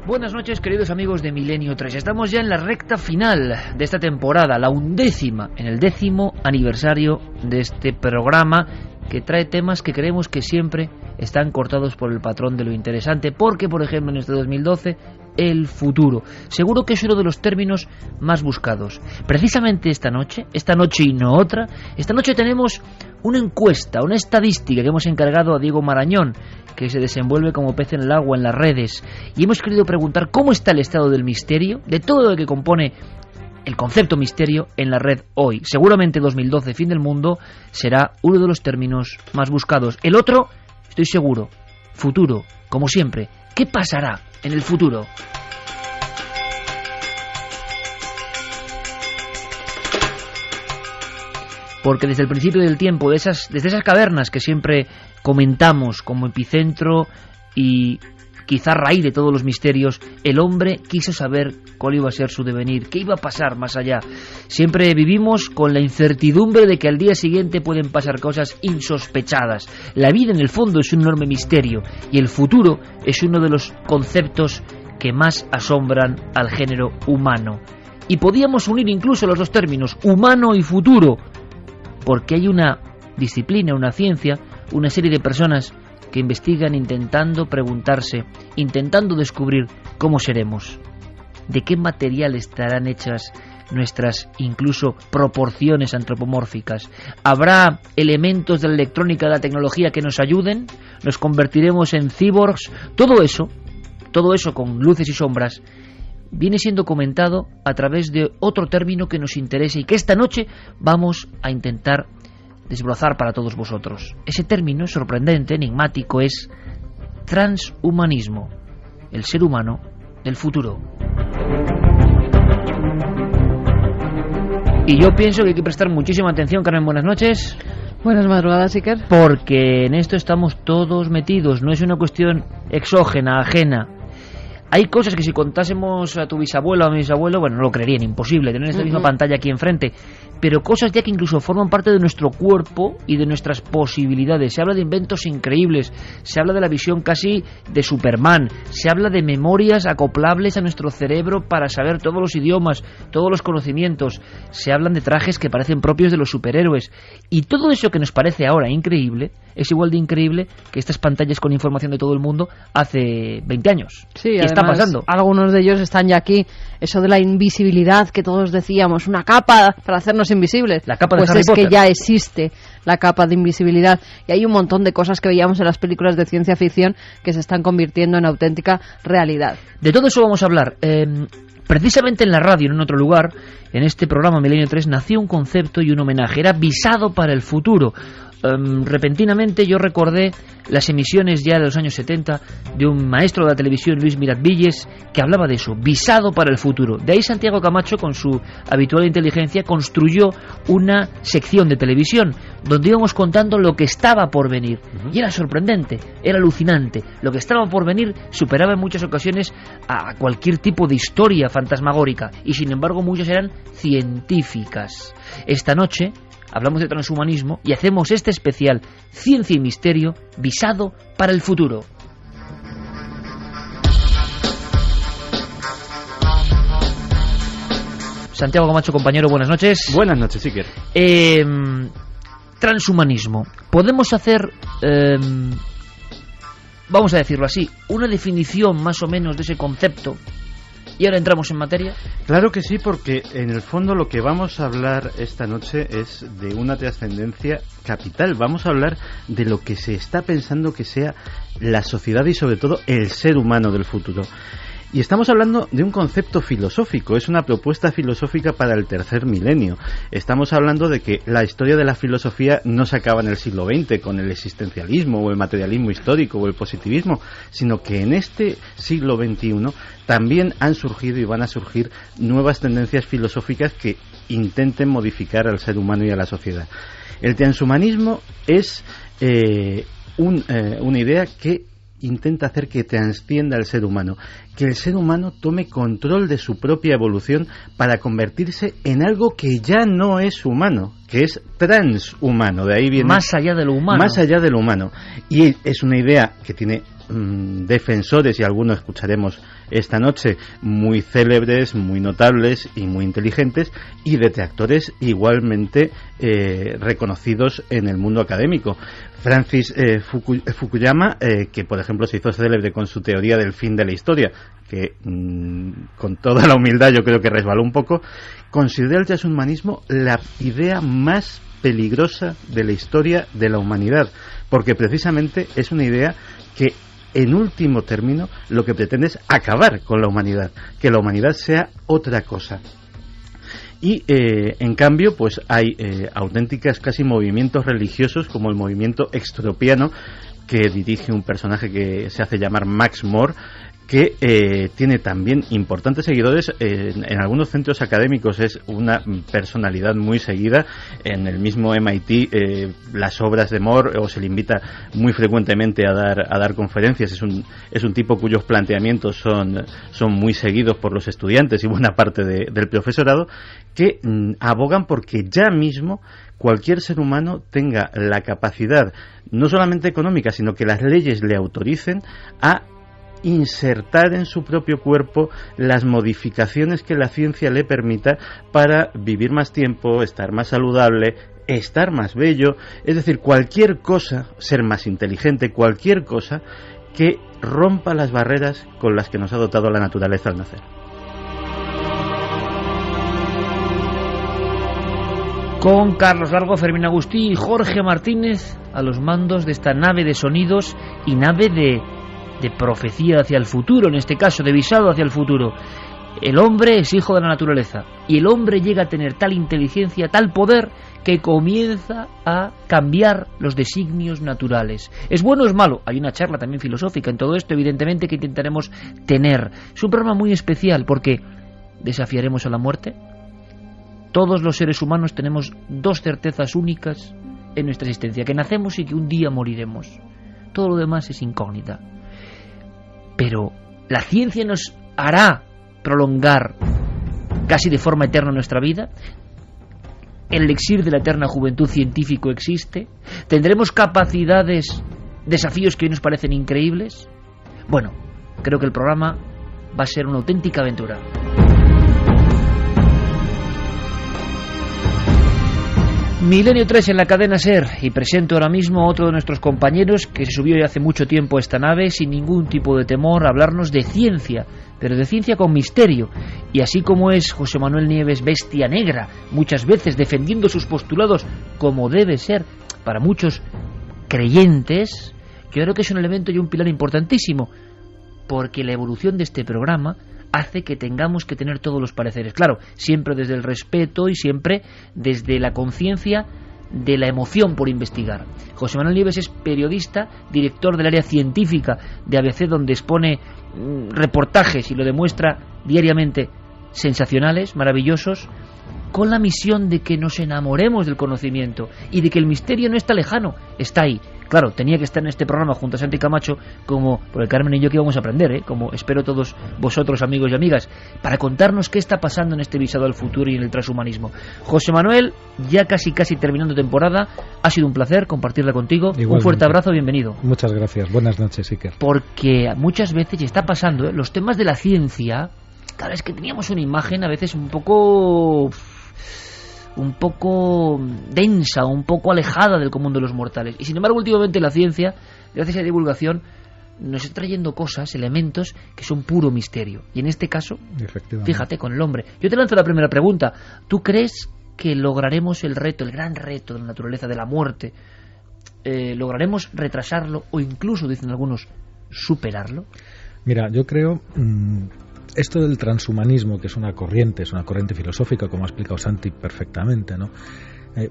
Buenas noches, queridos amigos de Milenio 3. Estamos ya en la recta final de esta temporada, la 11ª, en el 10º aniversario de este programa que trae temas que creemos que siempre están cortados por el patrón de lo interesante, porque, por ejemplo, en este 2012, el futuro. Seguro que es uno de los términos más buscados. Precisamente esta noche y no otra, esta noche tenemos una encuesta, una estadística que hemos encargado a Diego Marañón, que se desenvuelve como pez en el agua en las redes, y hemos querido preguntar cómo está el estado del misterio, de todo lo que compone el concepto misterio en la red hoy. Seguramente 2012, fin del mundo, será uno de los términos más buscados. El otro, estoy seguro, futuro, como siempre. ¿Qué pasará en el futuro? Porque desde el principio del tiempo, desde esas cavernas que siempre comentamos como epicentro y quizá raíz de todos los misterios, el hombre quiso saber cuál iba a ser su devenir, qué iba a pasar más allá. Siempre vivimos con la incertidumbre de que al día siguiente pueden pasar cosas insospechadas. La vida, en el fondo, es un enorme misterio, y el futuro es uno de los conceptos que más asombran al género humano. Y podíamos unir incluso los dos términos, humano y futuro, porque hay una disciplina, una ciencia, una serie de personas que investigan intentando preguntarse, intentando descubrir cómo seremos, de qué material estarán hechas nuestras incluso proporciones antropomórficas. ¿Habrá elementos de la electrónica, de la tecnología que nos ayuden? ¿Nos convertiremos en cyborgs? Todo eso con luces y sombras viene siendo comentado a través de otro término que nos interesa y que esta noche vamos a intentar desbrozar para todos vosotros. Ese término sorprendente, enigmático, es transhumanismo, el ser humano del futuro. Y yo pienso que hay que prestar muchísima atención. Carmen, buenas noches. Buenas madrugadas, Iker. Porque en esto estamos todos metidos, no es una cuestión exógena, ajena. Hay cosas que si contásemos a tu bisabuelo o a mi bisabuelo, bueno, no lo creerían, imposible, tener esta misma pantalla aquí enfrente, pero cosas ya que incluso forman parte de nuestro cuerpo y de nuestras posibilidades. Se habla de inventos increíbles, se habla de la visión casi de Superman, se habla de memorias acoplables a nuestro cerebro para saber todos los idiomas, todos los conocimientos, se hablan de trajes que parecen propios de los superhéroes, y todo eso que nos parece ahora increíble es igual de increíble que estas pantallas con información de todo el mundo hace 20 años. Sí, ¿Qué está pasando? Algunos de ellos están ya aquí. Eso de la invisibilidad que todos decíamos, una capa para hacernos invisibles. La capa de pues Harry Potter. Que ya existe la capa de invisibilidad. Y hay un montón de cosas que veíamos en las películas de ciencia ficción que se están convirtiendo en auténtica realidad. De todo eso vamos a hablar. Precisamente en la radio, en otro lugar, en este programa Milenio 3, nació un concepto y un homenaje. Era visado para el futuro. Repentinamente yo recordé las emisiones ya de los años 70 de un maestro de la televisión, Luis Miratvilles, que hablaba de eso, visado para el futuro. De ahí Santiago Camacho, con su habitual inteligencia, construyó una sección de televisión donde íbamos contando lo que estaba por venir. Y era sorprendente, era alucinante. Lo que estaba por venir superaba en muchas ocasiones a cualquier tipo de historia fantasmagórica, y sin embargo muchas eran científicas. Esta noche hablamos de transhumanismo y hacemos este especial Ciencia y Misterio visado para el futuro. Santiago Camacho, compañero, buenas noches. Buenas noches, Iker. Transhumanismo. Podemos hacer, vamos a decirlo así, una definición más o menos de ese concepto. ¿Y ahora entramos en materia? Claro que sí, porque en el fondo lo que vamos a hablar esta noche es de una trascendencia capital. Vamos a hablar de lo que se está pensando que sea la sociedad y sobre todo el ser humano del futuro. Y estamos hablando de un concepto filosófico, es una propuesta filosófica para el tercer milenio. Estamos hablando de que la historia de la filosofía no se acaba en el siglo XX con el existencialismo o el materialismo histórico o el positivismo, sino que en este siglo XXI también han surgido y van a surgir nuevas tendencias filosóficas que intenten modificar al ser humano y a la sociedad. El transhumanismo es una idea que intenta hacer que trascienda al ser humano, que el ser humano tome control de su propia evolución para convertirse en algo que ya no es humano, que es transhumano. De ahí viene más allá de lo humano. Más allá de lo humano. Y es una idea que tiene defensores, y algunos escucharemos esta noche, muy célebres, muy notables y muy inteligentes, y detractores igualmente reconocidos en el mundo académico. Francis Fukuyama, que por ejemplo se hizo célebre con su teoría del fin de la historia, que con toda la humildad yo creo que resbaló un poco, considera el transhumanismo la idea más peligrosa de la historia de la humanidad, porque precisamente es una idea que en último término lo que pretende es acabar con la humanidad, que la humanidad sea otra cosa. Y en cambio pues hay auténticas casi movimientos religiosos, como el movimiento extropiano, que dirige un personaje que se hace llamar Max More, que tiene también importantes seguidores en algunos centros académicos. Es una personalidad muy seguida. En el mismo MIT las obras de More, o se le invita muy frecuentemente a dar conferencias. Es un tipo cuyos planteamientos son muy seguidos por los estudiantes y buena parte del profesorado, que abogan porque ya mismo cualquier ser humano tenga la capacidad, no solamente económica, sino que las leyes le autoricen a insertar en su propio cuerpo las modificaciones que la ciencia le permita para vivir más tiempo, estar más saludable, estar más bello, es decir, cualquier cosa, ser más inteligente, cualquier cosa que rompa las barreras con las que nos ha dotado la naturaleza al nacer. Con Carlos Largo, Fermín Agustí y Jorge Martínez a los mandos de esta nave de sonidos y nave de profecía hacia el futuro, en este caso de visado hacia el futuro. El hombre es hijo de la naturaleza y el hombre llega a tener tal inteligencia, tal poder, que comienza a cambiar los designios naturales. ¿Es bueno o es malo? Hay una charla también filosófica en todo esto, evidentemente, que intentaremos tener. Es un programa muy especial porque desafiaremos a la muerte. Todos los seres humanos tenemos dos certezas únicas en nuestra existencia: que nacemos y que un día moriremos. Todo lo demás es incógnita. Pero la ciencia nos hará prolongar casi de forma eterna nuestra vida. El elixir de la eterna juventud científico existe. Tendremos capacidades, desafíos que hoy nos parecen increíbles. Bueno, creo que el programa va a ser una auténtica aventura. Milenio 3 en la cadena SER, y presento ahora mismo a otro de nuestros compañeros que se subió ya hace mucho tiempo a esta nave sin ningún tipo de temor a hablarnos de ciencia, pero de ciencia con misterio. Y así como es José Manuel Nieves bestia negra, muchas veces defendiendo sus postulados como debe ser para muchos creyentes, yo creo que es un elemento y un pilar importantísimo, porque la evolución de este programa hace que tengamos que tener todos los pareceres. Claro, siempre desde el respeto y siempre desde la conciencia de la emoción por investigar. José Manuel Nieves es periodista, director del área científica de ABC, donde expone reportajes y lo demuestra diariamente, sensacionales, maravillosos, con la misión de que nos enamoremos del conocimiento y de que el misterio no está lejano, está ahí. Claro, tenía que estar en este programa junto a Santi Camacho, como por el Carmen y yo que íbamos a aprender, como espero todos vosotros, amigos y amigas, para contarnos qué está pasando en este visado al futuro y en el transhumanismo. José Manuel, ya casi terminando temporada, ha sido un placer compartirla contigo. Igualmente. Un fuerte abrazo, bienvenido. Muchas gracias, buenas noches, Iker. Porque muchas veces, y está pasando, los temas de la ciencia, cada vez que teníamos una imagen a veces un poco densa, un poco alejada del común de los mortales. Y sin embargo, últimamente la ciencia, gracias a la divulgación, nos está trayendo cosas, elementos que son puro misterio. Y en este caso, fíjate, con el hombre. Yo te lanzo la primera pregunta. ¿Tú crees que lograremos el reto, el gran reto de la naturaleza, de la muerte? ¿Lograremos retrasarlo o incluso, dicen algunos, superarlo? Mira, yo creo... esto del transhumanismo, que es una corriente filosófica, como ha explicado Santi perfectamente, ¿no?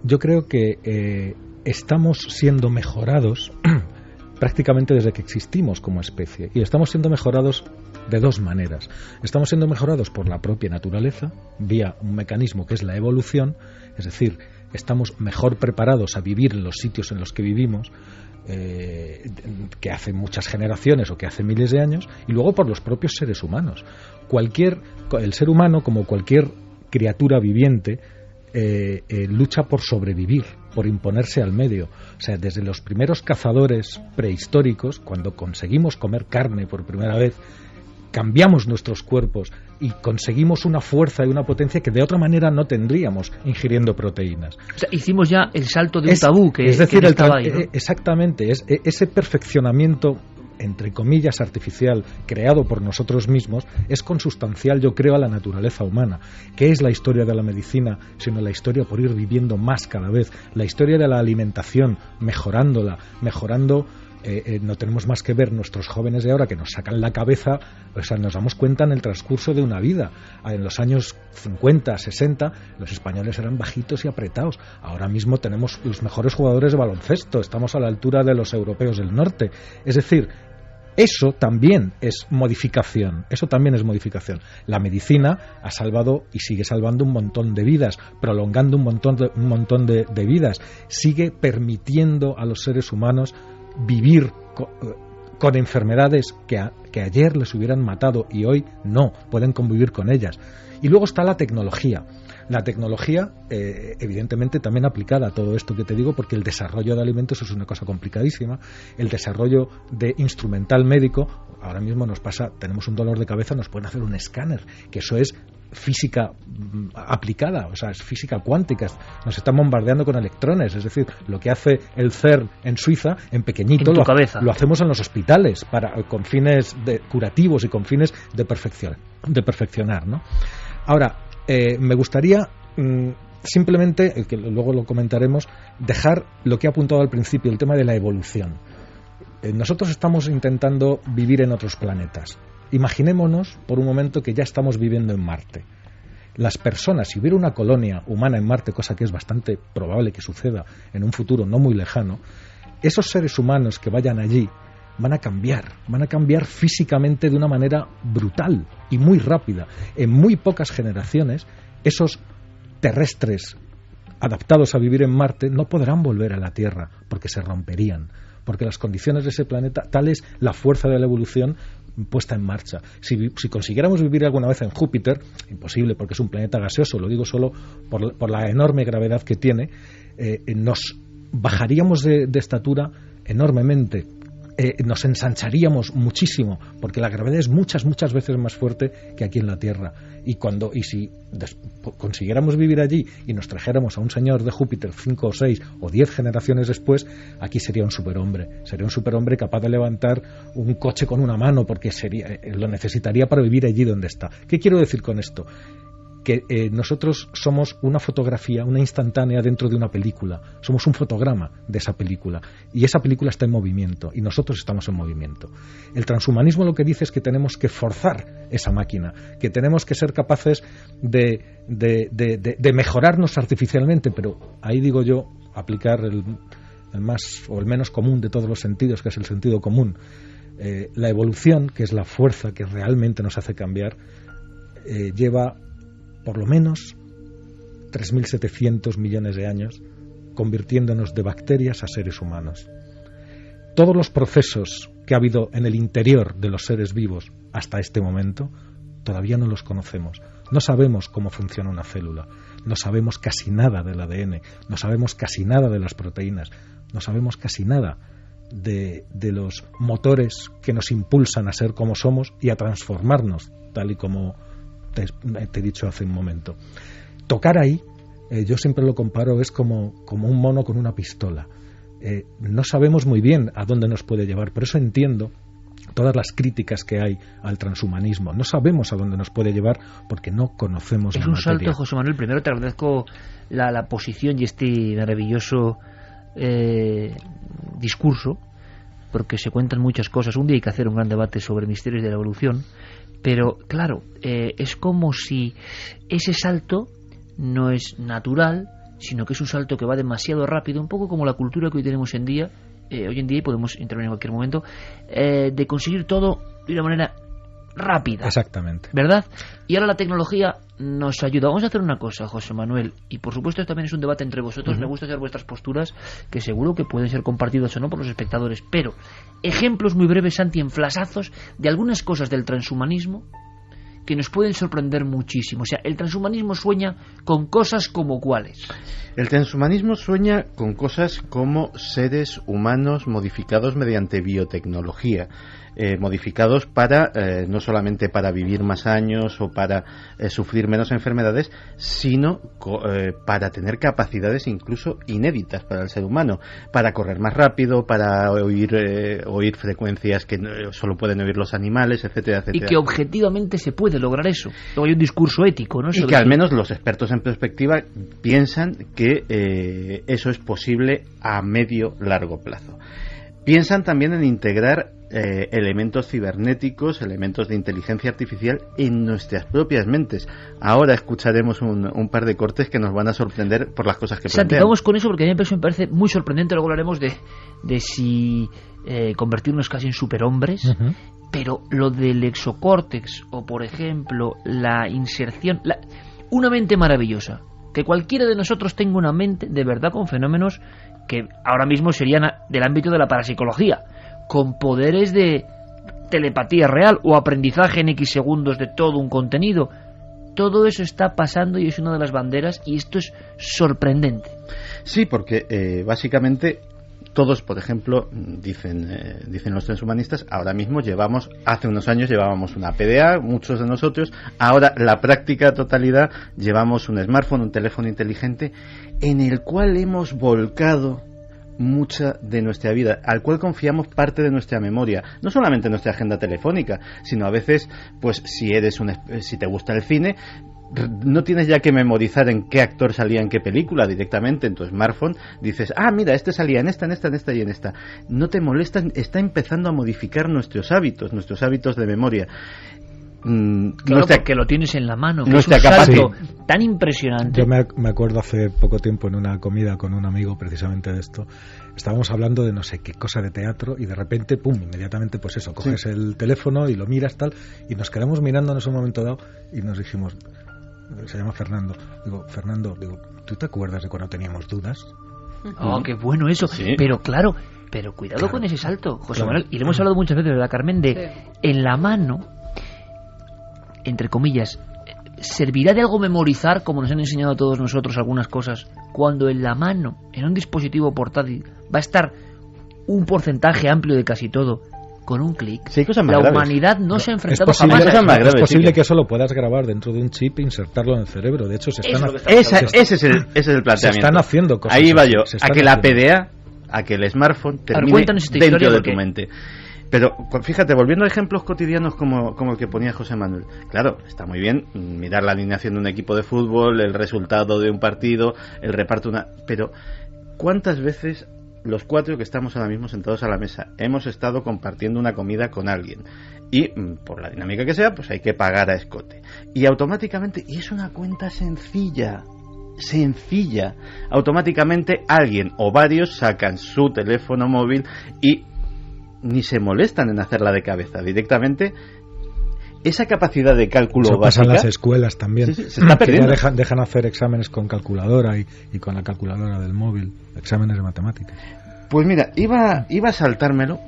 Yo creo que estamos siendo mejorados prácticamente desde que existimos como especie, y estamos siendo mejorados de dos maneras. Estamos siendo mejorados por la propia naturaleza, vía un mecanismo que es la evolución, es decir, estamos mejor preparados a vivir en los sitios en los que vivimos, que hace muchas generaciones o que hace miles de años, y luego por los propios seres humanos. El ser humano, como cualquier criatura viviente, lucha por sobrevivir, por imponerse al medio. O sea, desde los primeros cazadores prehistóricos, cuando conseguimos comer carne por primera vez, cambiamos nuestros cuerpos y conseguimos una fuerza y una potencia que de otra manera no tendríamos ingiriendo proteínas. O sea, hicimos ya el salto de un tabú que, es decir, que estaba ahí, ¿no? Exactamente, ese perfeccionamiento, entre comillas, artificial, creado por nosotros mismos, es consustancial, yo creo, a la naturaleza humana. ¿Qué es la historia de la medicina? Sino la historia por ir viviendo más cada vez, la historia de la alimentación, mejorando. No tenemos más que ver nuestros jóvenes de ahora que nos sacan la cabeza, o sea, nos damos cuenta en el transcurso de una vida. En los años 50, 60, los españoles eran bajitos y apretados. Ahora mismo tenemos los mejores jugadores de baloncesto, estamos a la altura de los europeos del norte. Es decir, eso también es modificación. La medicina ha salvado y sigue salvando un montón de vidas, prolongando un montón de vidas. Sigue permitiendo a los seres humanos vivir con enfermedades que ayer les hubieran matado y hoy no, pueden convivir con ellas. Y luego está la tecnología. La tecnología, evidentemente, también aplicada a todo esto que te digo, porque el desarrollo de alimentos es una cosa complicadísima. El desarrollo de instrumental médico, ahora mismo nos pasa, tenemos un dolor de cabeza, nos pueden hacer un escáner, que eso es física aplicada, o sea, es física cuántica, nos están bombardeando con electrones, es decir, lo que hace el CERN en Suiza, en pequeñito, lo hacemos en los hospitales con fines curativos y con fines de perfeccionar, ¿no? Ahora, me gustaría simplemente, que luego lo comentaremos, dejar lo que he apuntado al principio, el tema de la evolución. Nosotros estamos intentando vivir en otros planetas. Imaginémonos por un momento que ya estamos viviendo en Marte. Las personas, si hubiera una colonia humana en Marte, cosa que es bastante probable que suceda en un futuro no muy lejano, esos seres humanos que vayan allí van a cambiar físicamente de una manera brutal y muy rápida. En muy pocas generaciones, esos terrestres adaptados a vivir en Marte no podrán volver a la Tierra porque se romperían, porque las condiciones de ese planeta, tal es la fuerza de la evolución puesta en marcha. Si consiguiéramos vivir alguna vez en Júpiter, imposible porque es un planeta gaseoso, lo digo solo por la enorme gravedad que tiene, nos bajaríamos de estatura enormemente, nos ensancharíamos muchísimo, porque la gravedad es muchas veces más fuerte que aquí en la Tierra. Y si consiguiéramos vivir allí y nos trajéramos a un señor de Júpiter 5 o 6 o 10 generaciones después, aquí sería un superhombre capaz de levantar un coche con una mano, porque lo necesitaría para vivir allí donde está. ¿Qué quiero decir con esto? Que nosotros somos una fotografía, una instantánea dentro de una película. Somos un fotograma de esa película. Y esa película está en movimiento. Y nosotros estamos en movimiento. El transhumanismo lo que dice es que tenemos que forzar esa máquina. Que tenemos que ser capaces de mejorarnos artificialmente. Pero ahí digo yo, aplicar el más o el menos común de todos los sentidos, que es el sentido común. La evolución, que es la fuerza que realmente nos hace cambiar, lleva por lo menos 3.700 millones de años convirtiéndonos de bacterias a seres humanos. Todos los procesos que ha habido en el interior de los seres vivos hasta este momento todavía no los conocemos. No sabemos cómo funciona una célula, no sabemos casi nada del ADN, no sabemos casi nada de las proteínas, no sabemos casi nada de los motores que nos impulsan a ser como somos y a transformarnos, tal y como te he dicho hace un momento. Tocar ahí, yo siempre lo comparo, es como un mono con una pistola. No sabemos muy bien a dónde nos puede llevar, por eso entiendo todas las críticas que hay al transhumanismo. No sabemos a dónde nos puede llevar porque no conocemos la materia. Es un salto, José Manuel. Primero te agradezco la posición y este maravilloso discurso, porque se cuentan muchas cosas. Un día hay que hacer un gran debate sobre misterios de la evolución. Pero, claro, es como si ese salto no es natural, sino que es un salto que va demasiado rápido, un poco como la cultura que hoy tenemos hoy en día, y podemos intervenir en cualquier momento, de conseguir todo de una manera rápida. Exactamente. ¿Verdad? Y ahora la tecnología nos ayuda. Vamos a hacer una cosa, José Manuel, y por supuesto también es un debate entre vosotros. Me gusta saber vuestras posturas, que seguro que pueden ser compartidas o no por los espectadores, pero ejemplos muy breves, Santi, en flasazos de algunas cosas del transhumanismo que nos pueden sorprender muchísimo. O sea, el transhumanismo sueña con cosas como ¿cuáles? El transhumanismo sueña con cosas como seres humanos modificados mediante biotecnología, modificados para no solamente para vivir más años o para sufrir menos enfermedades, sino para tener capacidades incluso inéditas para el ser humano, para correr más rápido, para oír frecuencias que solo pueden oír los animales, etcétera, etcétera. Y que objetivamente se puede lograr eso. Luego hay un discurso ético, ¿no? Y que al menos los expertos en perspectiva piensan que eso es posible a medio largo plazo. Piensan también en integrar elementos cibernéticos, elementos de inteligencia artificial en nuestras propias mentes. Ahora escucharemos un par de cortes que nos van a sorprender por las cosas que plantean. Vamos con eso porque a mí me parece muy sorprendente. Luego hablaremos de si convertirnos casi en superhombres. Uh-huh. Pero lo del exocórtex o, por ejemplo, la inserción... una mente maravillosa. Que cualquiera de nosotros tenga una mente de verdad con fenómenos que ahora mismo serían del ámbito de la parapsicología, con poderes de telepatía real o aprendizaje en X segundos de todo un contenido. Todo eso está pasando y es una de las banderas, y esto es sorprendente. Sí, porque básicamente todos, por ejemplo, dicen los transhumanistas, ahora mismo hace unos años llevábamos una PDA, muchos de nosotros, ahora la práctica totalidad llevamos un smartphone, un teléfono inteligente, en el cual hemos volcado mucha de nuestra vida, al cual confiamos parte de nuestra memoria, no solamente nuestra agenda telefónica, sino a veces, pues si te gusta el cine, no tienes ya que memorizar en qué actor salía en qué película, directamente en tu smartphone dices, mira, este salía en esta y en esta. No te molestan, está empezando a modificar nuestros hábitos de memoria. Claro, porque lo tienes en la mano, que nuestra es un salto tan impresionante. Yo me acuerdo hace poco tiempo en una comida con un amigo precisamente de esto, estábamos hablando de no sé qué cosa de teatro y de repente, pum, inmediatamente pues eso, coges el teléfono y lo miras tal, y nos quedamos mirando en ese momento dado y nos dijimos, se llama Fernando, Fernando, ¿tú te acuerdas de cuando teníamos dudas? Oh, qué bueno eso, sí. Pero cuidado con ese salto, José Manuel, y le hemos hablado muchas veces, ¿verdad, Carmen? En la mano, entre comillas, ¿servirá de algo memorizar, como nos han enseñado a todos nosotros algunas cosas, cuando en la mano, en un dispositivo portátil, va a estar un porcentaje amplio de casi todo, con un clic? Sí, la humanidad no se ha enfrentado jamás a eso. Es posible que eso lo puedas grabar dentro de un chip e insertarlo en el cerebro. De hecho, ese es el planteamiento. Se están haciendo cosas. Ahí va yo, a que la PDA, a que el smartphone termine dentro de tu mente. Pero fíjate, volviendo a ejemplos cotidianos como el que ponía José Manuel, claro, está muy bien mirar la alineación de un equipo de fútbol, el resultado de un partido, el reparto pero ¿cuántas veces los cuatro que estamos ahora mismo sentados a la mesa hemos estado compartiendo una comida con alguien? Y por la dinámica que sea, pues hay que pagar a escote. Y automáticamente, y es una cuenta sencilla, automáticamente alguien o varios sacan su teléfono móvil y ni se molestan en hacerla de cabeza, directamente esa capacidad de cálculo eso básica. Pasa en las escuelas también. Sí, se está perdiendo. Ya dejan hacer exámenes con calculadora y con la calculadora del móvil, exámenes de matemáticas. Pues mira, iba a saltármelo,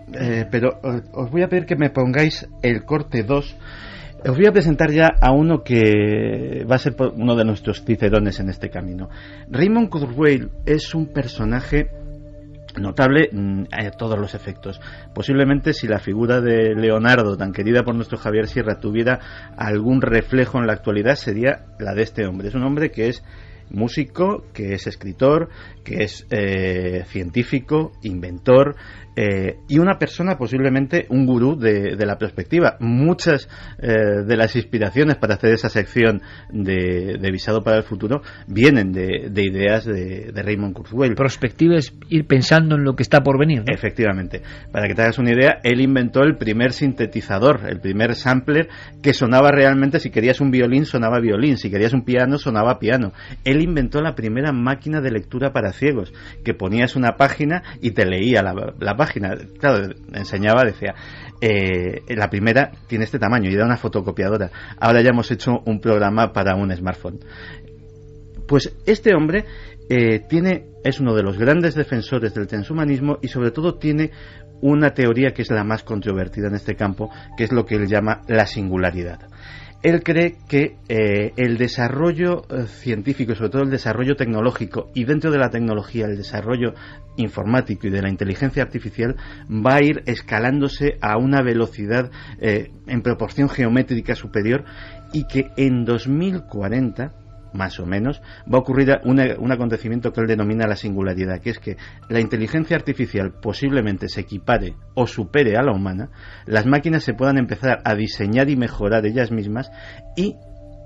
pero os voy a pedir que me pongáis el corte 2. Os voy a presentar ya a uno que va a ser uno de nuestros cicerones en este camino. Raymond Kurzweil es un personaje notable a todos los efectos. Posiblemente si la figura de Leonardo, tan querida por nuestro Javier Sierra, tuviera algún reflejo en la actualidad, sería la de este hombre. Es un hombre que es músico, que es escritor, que es científico, inventor, y una persona, posiblemente un gurú de la perspectiva. Muchas de las inspiraciones para hacer esa sección de Visado para el Futuro vienen de ideas de Raymond Kurzweil. Perspectiva es ir pensando en lo que está por venir, ¿no? Efectivamente. Para que te hagas una idea, él inventó el primer sintetizador, el primer sampler que sonaba realmente, si querías un violín, sonaba violín, si querías un piano, sonaba piano. Él inventó la primera máquina de lectura para ciegos, que ponías una página y te leía la página. Claro, enseñaba, decía, la primera tiene este tamaño, y era una fotocopiadora. Ahora ya hemos hecho un programa para un smartphone. Pues este hombre es uno de los grandes defensores del transhumanismo, y sobre todo tiene una teoría que es la más controvertida en este campo, que es lo que él llama la singularidad. Él cree que el desarrollo científico y sobre todo el desarrollo tecnológico, y dentro de la tecnología el desarrollo informático y de la inteligencia artificial, va a ir escalándose a una velocidad en proporción geométrica superior, y que en 2040 más o menos va a ocurrir un acontecimiento que él denomina la singularidad, que es que la inteligencia artificial posiblemente se equipare o supere a la humana, las máquinas se puedan empezar a diseñar y mejorar ellas mismas, y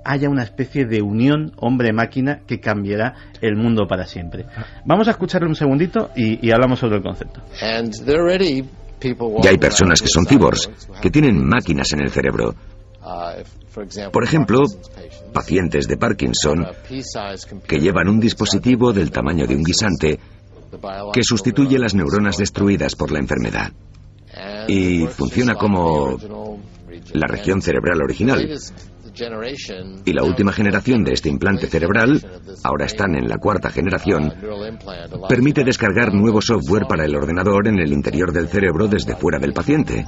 haya una especie de unión hombre-máquina que cambiará el mundo para siempre. Vamos a escucharle un segundito y hablamos sobre el concepto. Ya hay personas que son cyborgs, que tienen máquinas en el cerebro. Por ejemplo, pacientes de Parkinson que llevan un dispositivo del tamaño de un guisante que sustituye las neuronas destruidas por la enfermedad y funciona como la región cerebral original. Y la última generación de este implante cerebral, ahora están en la 4ª generación, permite descargar nuevo software para el ordenador en el interior del cerebro desde fuera del paciente.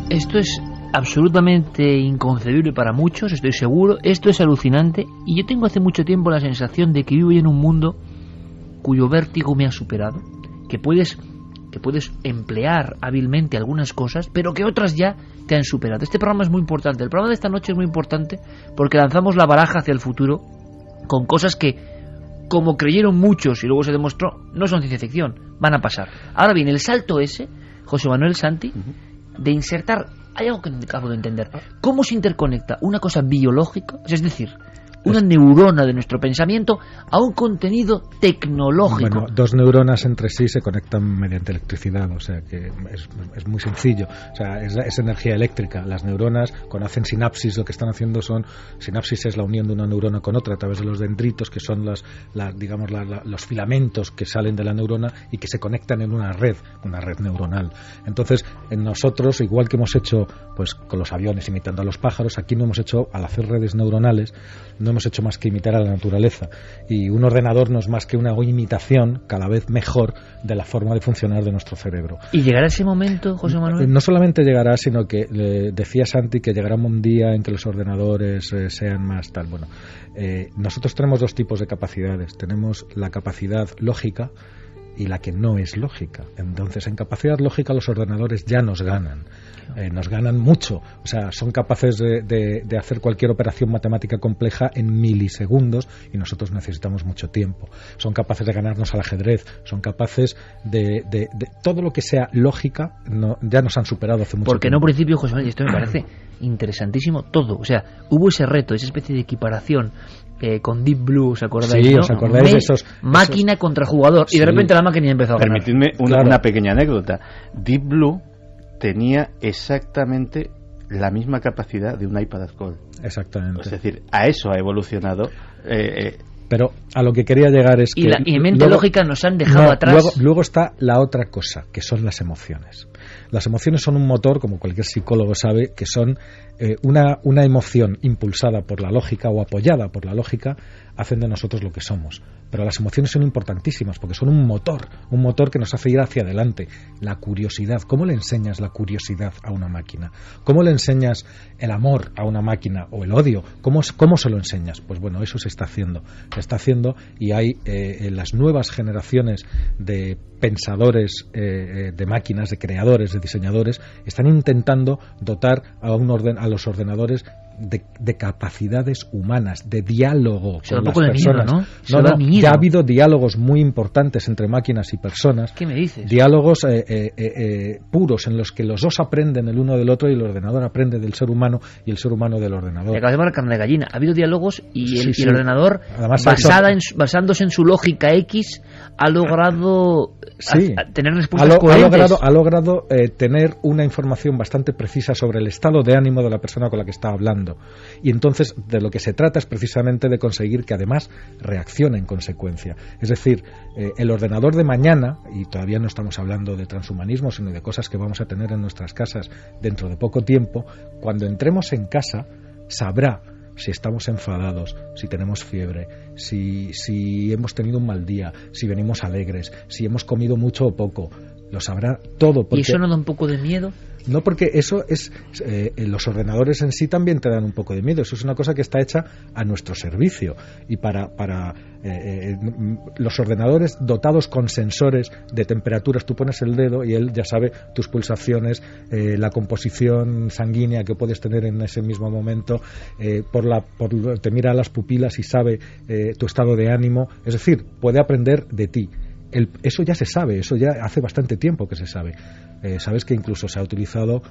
Esto es absolutamente inconcebible para muchos, estoy seguro. Esto es alucinante, y yo tengo hace mucho tiempo la sensación de que vivo en un mundo cuyo vértigo me ha superado, que puedes emplear hábilmente algunas cosas, pero que otras ya te han superado. Este programa es muy importante, el programa de esta noche es muy importante porque lanzamos la baraja hacia el futuro con cosas que, como creyeron muchos y luego se demostró, no son ciencia ficción, van a pasar. Ahora bien, el salto ese, José Manuel Santi, de insertar, hay algo que no acabo de entender, ¿cómo se interconecta una cosa biológica, es decir, una neurona de nuestro pensamiento, a un contenido tecnológico? Bueno, dos neuronas entre sí se conectan mediante electricidad, o sea que es muy sencillo. O sea, es energía eléctrica. Las neuronas, cuando hacen sinapsis, lo que están haciendo sinapsis es la unión de una neurona con otra a través de los dendritos, que son los filamentos que salen de la neurona y que se conectan en una red neuronal. Entonces, en nosotros, igual que hemos hecho pues con los aviones imitando a los pájaros, aquí no hemos hecho, al hacer redes neuronales, no hemos hecho más que imitar a la naturaleza, y un ordenador no es más que una imitación cada vez mejor de la forma de funcionar de nuestro cerebro. ¿Y llegará ese momento, José Manuel? No solamente llegará, sino que decía Santi que llegará un día en que los ordenadores sean más tal. Bueno, nosotros tenemos dos tipos de capacidades. Tenemos la capacidad lógica y la que no es lógica. Entonces, en capacidad lógica los ordenadores ya nos ganan mucho. O sea, son capaces de hacer cualquier operación matemática compleja en milisegundos, y nosotros necesitamos mucho tiempo. Son capaces de ganarnos al ajedrez, son capaces de todo lo que sea lógica, ya nos han superado hace mucho tiempo. Porque en un principio, José Manuel, y esto me parece interesantísimo todo, o sea, hubo ese reto, esa especie de equiparación con Deep Blue, ¿os acordáis? Sí, ¿no? ¿os acordáis de esos máquina contra jugador, y de repente la máquina ya empezó a ganar. Permitidme una pequeña anécdota. Deep Blue tenía exactamente la misma capacidad de un iPad Gold. Exactamente. Es decir, a eso ha evolucionado. Pero a lo que quería llegar es que... Y en mente lógica nos han dejado atrás. Luego está la otra cosa, que son las emociones. Las emociones son un motor, como cualquier psicólogo sabe, que son una emoción impulsada por la lógica o apoyada por la lógica, hacen de nosotros lo que somos. Pero las emociones son importantísimas porque son un motor que nos hace ir hacia adelante. La curiosidad, ¿cómo le enseñas la curiosidad a una máquina? ¿Cómo le enseñas el amor a una máquina o el odio? ¿Cómo se lo enseñas? Pues bueno, eso se está haciendo, y hay las nuevas generaciones de pensadores de máquinas, de creadores, de diseñadores, están intentando dotar a los ordenadores de capacidades humanas, de diálogo con las personas. Miedo, ya ha habido diálogos muy importantes entre máquinas y personas. ¿Qué me dices? Diálogos puros en los que los dos aprenden el uno del otro y el ordenador aprende del ser humano y el ser humano del ordenador. Me acabas de marcar de gallina. Ha habido diálogos y el ordenador, además, basándose en su lógica X, ha logrado tener respuestas coherentes. Ha logrado tener una información bastante precisa sobre el estado de ánimo de la persona con la que está hablando. Y entonces de lo que se trata es precisamente de conseguir que además reaccione en consecuencia. Es decir, el ordenador de mañana, y todavía no estamos hablando de transhumanismo, sino de cosas que vamos a tener en nuestras casas dentro de poco tiempo, cuando entremos en casa sabrá si estamos enfadados, si tenemos fiebre, si hemos tenido un mal día, si venimos alegres, si hemos comido mucho o poco. Lo sabrá todo. ¿Y eso no da un poco de miedo? No, porque eso es... los ordenadores en sí también te dan un poco de miedo. Eso es una cosa que está hecha a nuestro servicio. Y para los ordenadores dotados con sensores de temperaturas, tú pones el dedo y él ya sabe tus pulsaciones, la composición sanguínea que puedes tener en ese mismo momento, te mira a las pupilas y sabe tu estado de ánimo. Es decir, puede aprender de ti. Eso ya se sabe, eso ya hace bastante tiempo que se sabe. Sabes que incluso se ha utilizado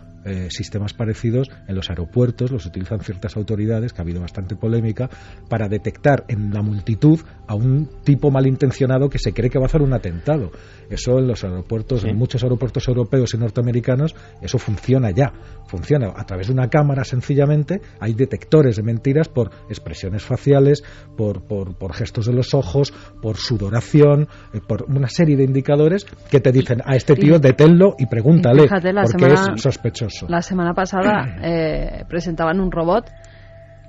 sistemas parecidos en los aeropuertos, los utilizan ciertas autoridades, que ha habido bastante polémica, para detectar en la multitud a un tipo malintencionado que se cree que va a hacer un atentado. Eso en los aeropuertos, sí. En muchos aeropuertos europeos y norteamericanos, eso funciona ya. Funciona a través de una cámara, sencillamente. Hay detectores de mentiras por expresiones faciales, por gestos de los ojos, por sudoración, por una serie de indicadores que te dicen a este tío deténlo y pregúntale, fíjate, porque es sospechoso. La semana pasada presentaban un robot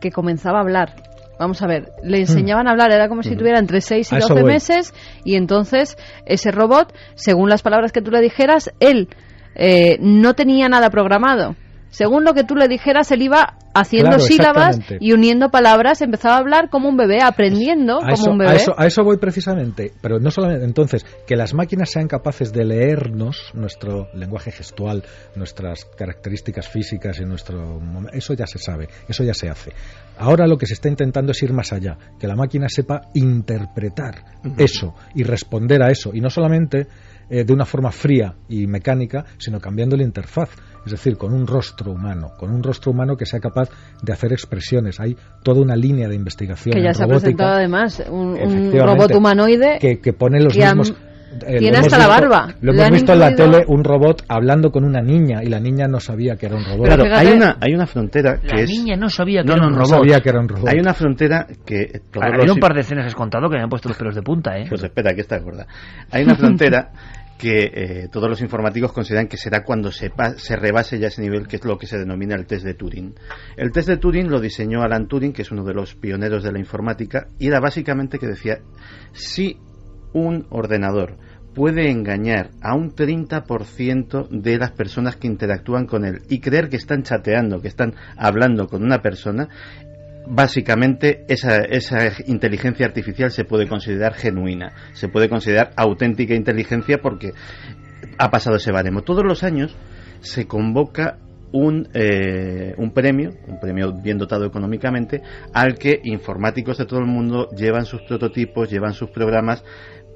que comenzaba a hablar. Vamos a ver, le enseñaban a hablar, era como si tuviera entre 6 y 12 meses, y entonces ese robot, según las palabras que tú le dijeras, él no tenía nada programado. Según lo que tú le dijeras, él iba haciendo sílabas y uniendo palabras, empezaba a hablar como un bebé, aprendiendo como un bebé. A eso voy precisamente, pero no solamente. Entonces, que las máquinas sean capaces de leernos nuestro lenguaje gestual, nuestras características físicas y eso ya se sabe, eso ya se hace. Ahora lo que se está intentando es ir más allá, que la máquina sepa interpretar eso y responder a eso, y no solamente de una forma fría y mecánica, sino cambiando la interfaz. Es decir, con un rostro humano que sea capaz de hacer expresiones. Hay toda una línea de investigación que ya en se robótica, ha presentado además un robot humanoide que pone los mismos. Tiene hasta la barba. Lo hemos visto en la tele, un robot hablando con una niña, y la niña no sabía que era un robot. Claro, hay una frontera que la niña no sabía que era un robot. No sabía que era un robot. Hay una frontera que... Hay un par de escenas has contado que me han puesto los pelos de punta, ¿eh? Pues espera, que está gorda. Hay una frontera que todos los informáticos consideran que será cuando se rebase ya ese nivel, que es lo que se denomina el test de Turing. El test de Turing lo diseñó Alan Turing, que es uno de los pioneros de la informática, y era básicamente que decía: si un ordenador puede engañar a un 30% de las personas que interactúan con él y creer que están chateando, que están hablando con una persona, básicamente esa inteligencia artificial se puede considerar genuina, se puede considerar auténtica inteligencia, porque ha pasado ese baremo. Todos los años se convoca un premio bien dotado económicamente, al que informáticos de todo el mundo llevan sus prototipos, llevan sus programas,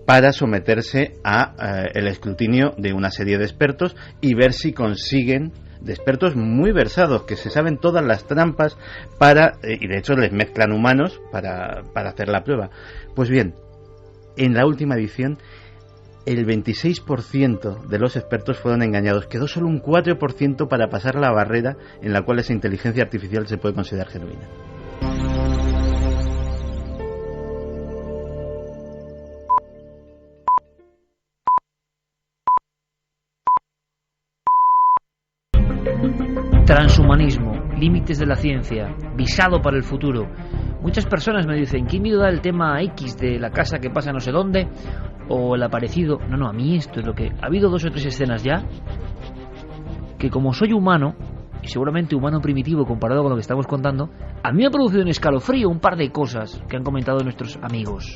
para someterse a el escrutinio de una serie de expertos y ver si consiguen, de expertos muy versados, que se saben todas las trampas y de hecho les mezclan humanos para hacer la prueba. Pues bien, en la última edición el 26% de los expertos fueron engañados. Quedó solo un 4% para pasar la barrera en la cual esa inteligencia artificial se puede considerar genuina. Transhumanismo, límites de la ciencia, visado para el futuro. Muchas personas me dicen: ¿qué miedo da el tema X de la casa que pasa no sé dónde? O el aparecido. No, a mí esto es lo que... Ha habido 2 o 3 escenas ya que, como soy humano, y seguramente humano primitivo comparado con lo que estamos contando, a mí me ha producido un escalofrío un par de cosas que han comentado nuestros amigos.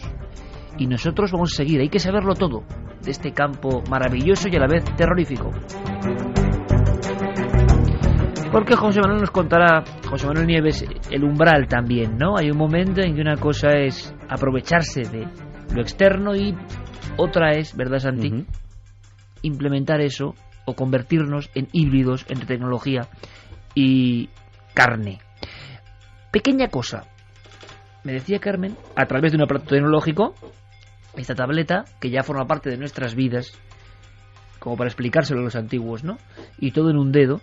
Y nosotros vamos a seguir, hay que saberlo todo de este campo maravilloso y a la vez terrorífico. Porque José Manuel nos contará, José Manuel Nieves, el umbral también, ¿no? Hay un momento en que una cosa es aprovecharse de lo externo y otra es, ¿verdad, Santi? Implementar eso o convertirnos en híbridos entre tecnología y carne. Pequeña cosa. Me decía Carmen, a través de un aparato tecnológico, esta tableta que ya forma parte de nuestras vidas, como para explicárselo a los antiguos, ¿no? Y todo en un dedo.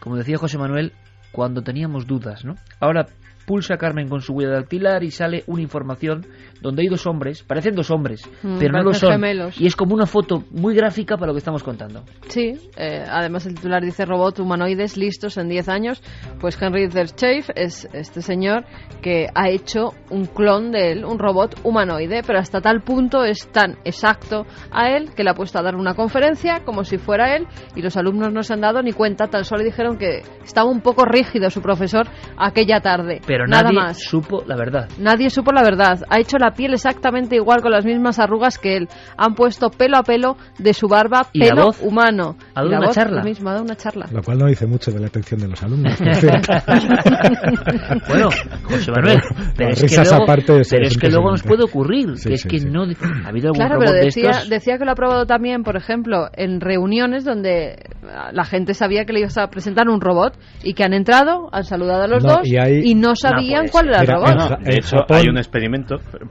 Como decía José Manuel, cuando teníamos dudas, ¿no? Ahora pulsa Carmen con su huella dactilar y sale una información donde hay dos hombres, parecen dos hombres, pero no lo son. Gemelos. Y es como una foto muy gráfica para lo que estamos contando. Sí, además el titular dice robot humanoides listos en 10 años. Pues Henry Dersheiv es este señor que ha hecho un clon de él, un robot humanoide, pero hasta tal punto es tan exacto a él que le ha puesto a dar una conferencia como si fuera él, y los alumnos no se han dado ni cuenta, tan solo dijeron que estaba un poco rígido su profesor aquella tarde. Pero nada nadie más. supo la verdad. Nadie supo la verdad. Ha hecho la piel exactamente igual, con las mismas arrugas que él. Han puesto pelo a pelo de su barba, ¿Y la pelo voz? humano. ¿Ha dado Y la una voz charla? lo mismo, ha dado una charla. Lo cual no dice mucho de la atención de los alumnos, por cierto. Bueno, José Manuel, pero es risas que luego, aparte, pero es que luego nos impresionante. puede ocurrir, Sí, que es sí, que sí. no ha habido algún Claro, robot pero de decía, estos. decía que lo ha probado también, por ejemplo, en reuniones donde la gente sabía que le iba a presentar un robot y que han entrado, han saludado a los No, dos y no sabían puede cuál ser. era el Mira, robot. No, de hecho, Japón- hay un experimento no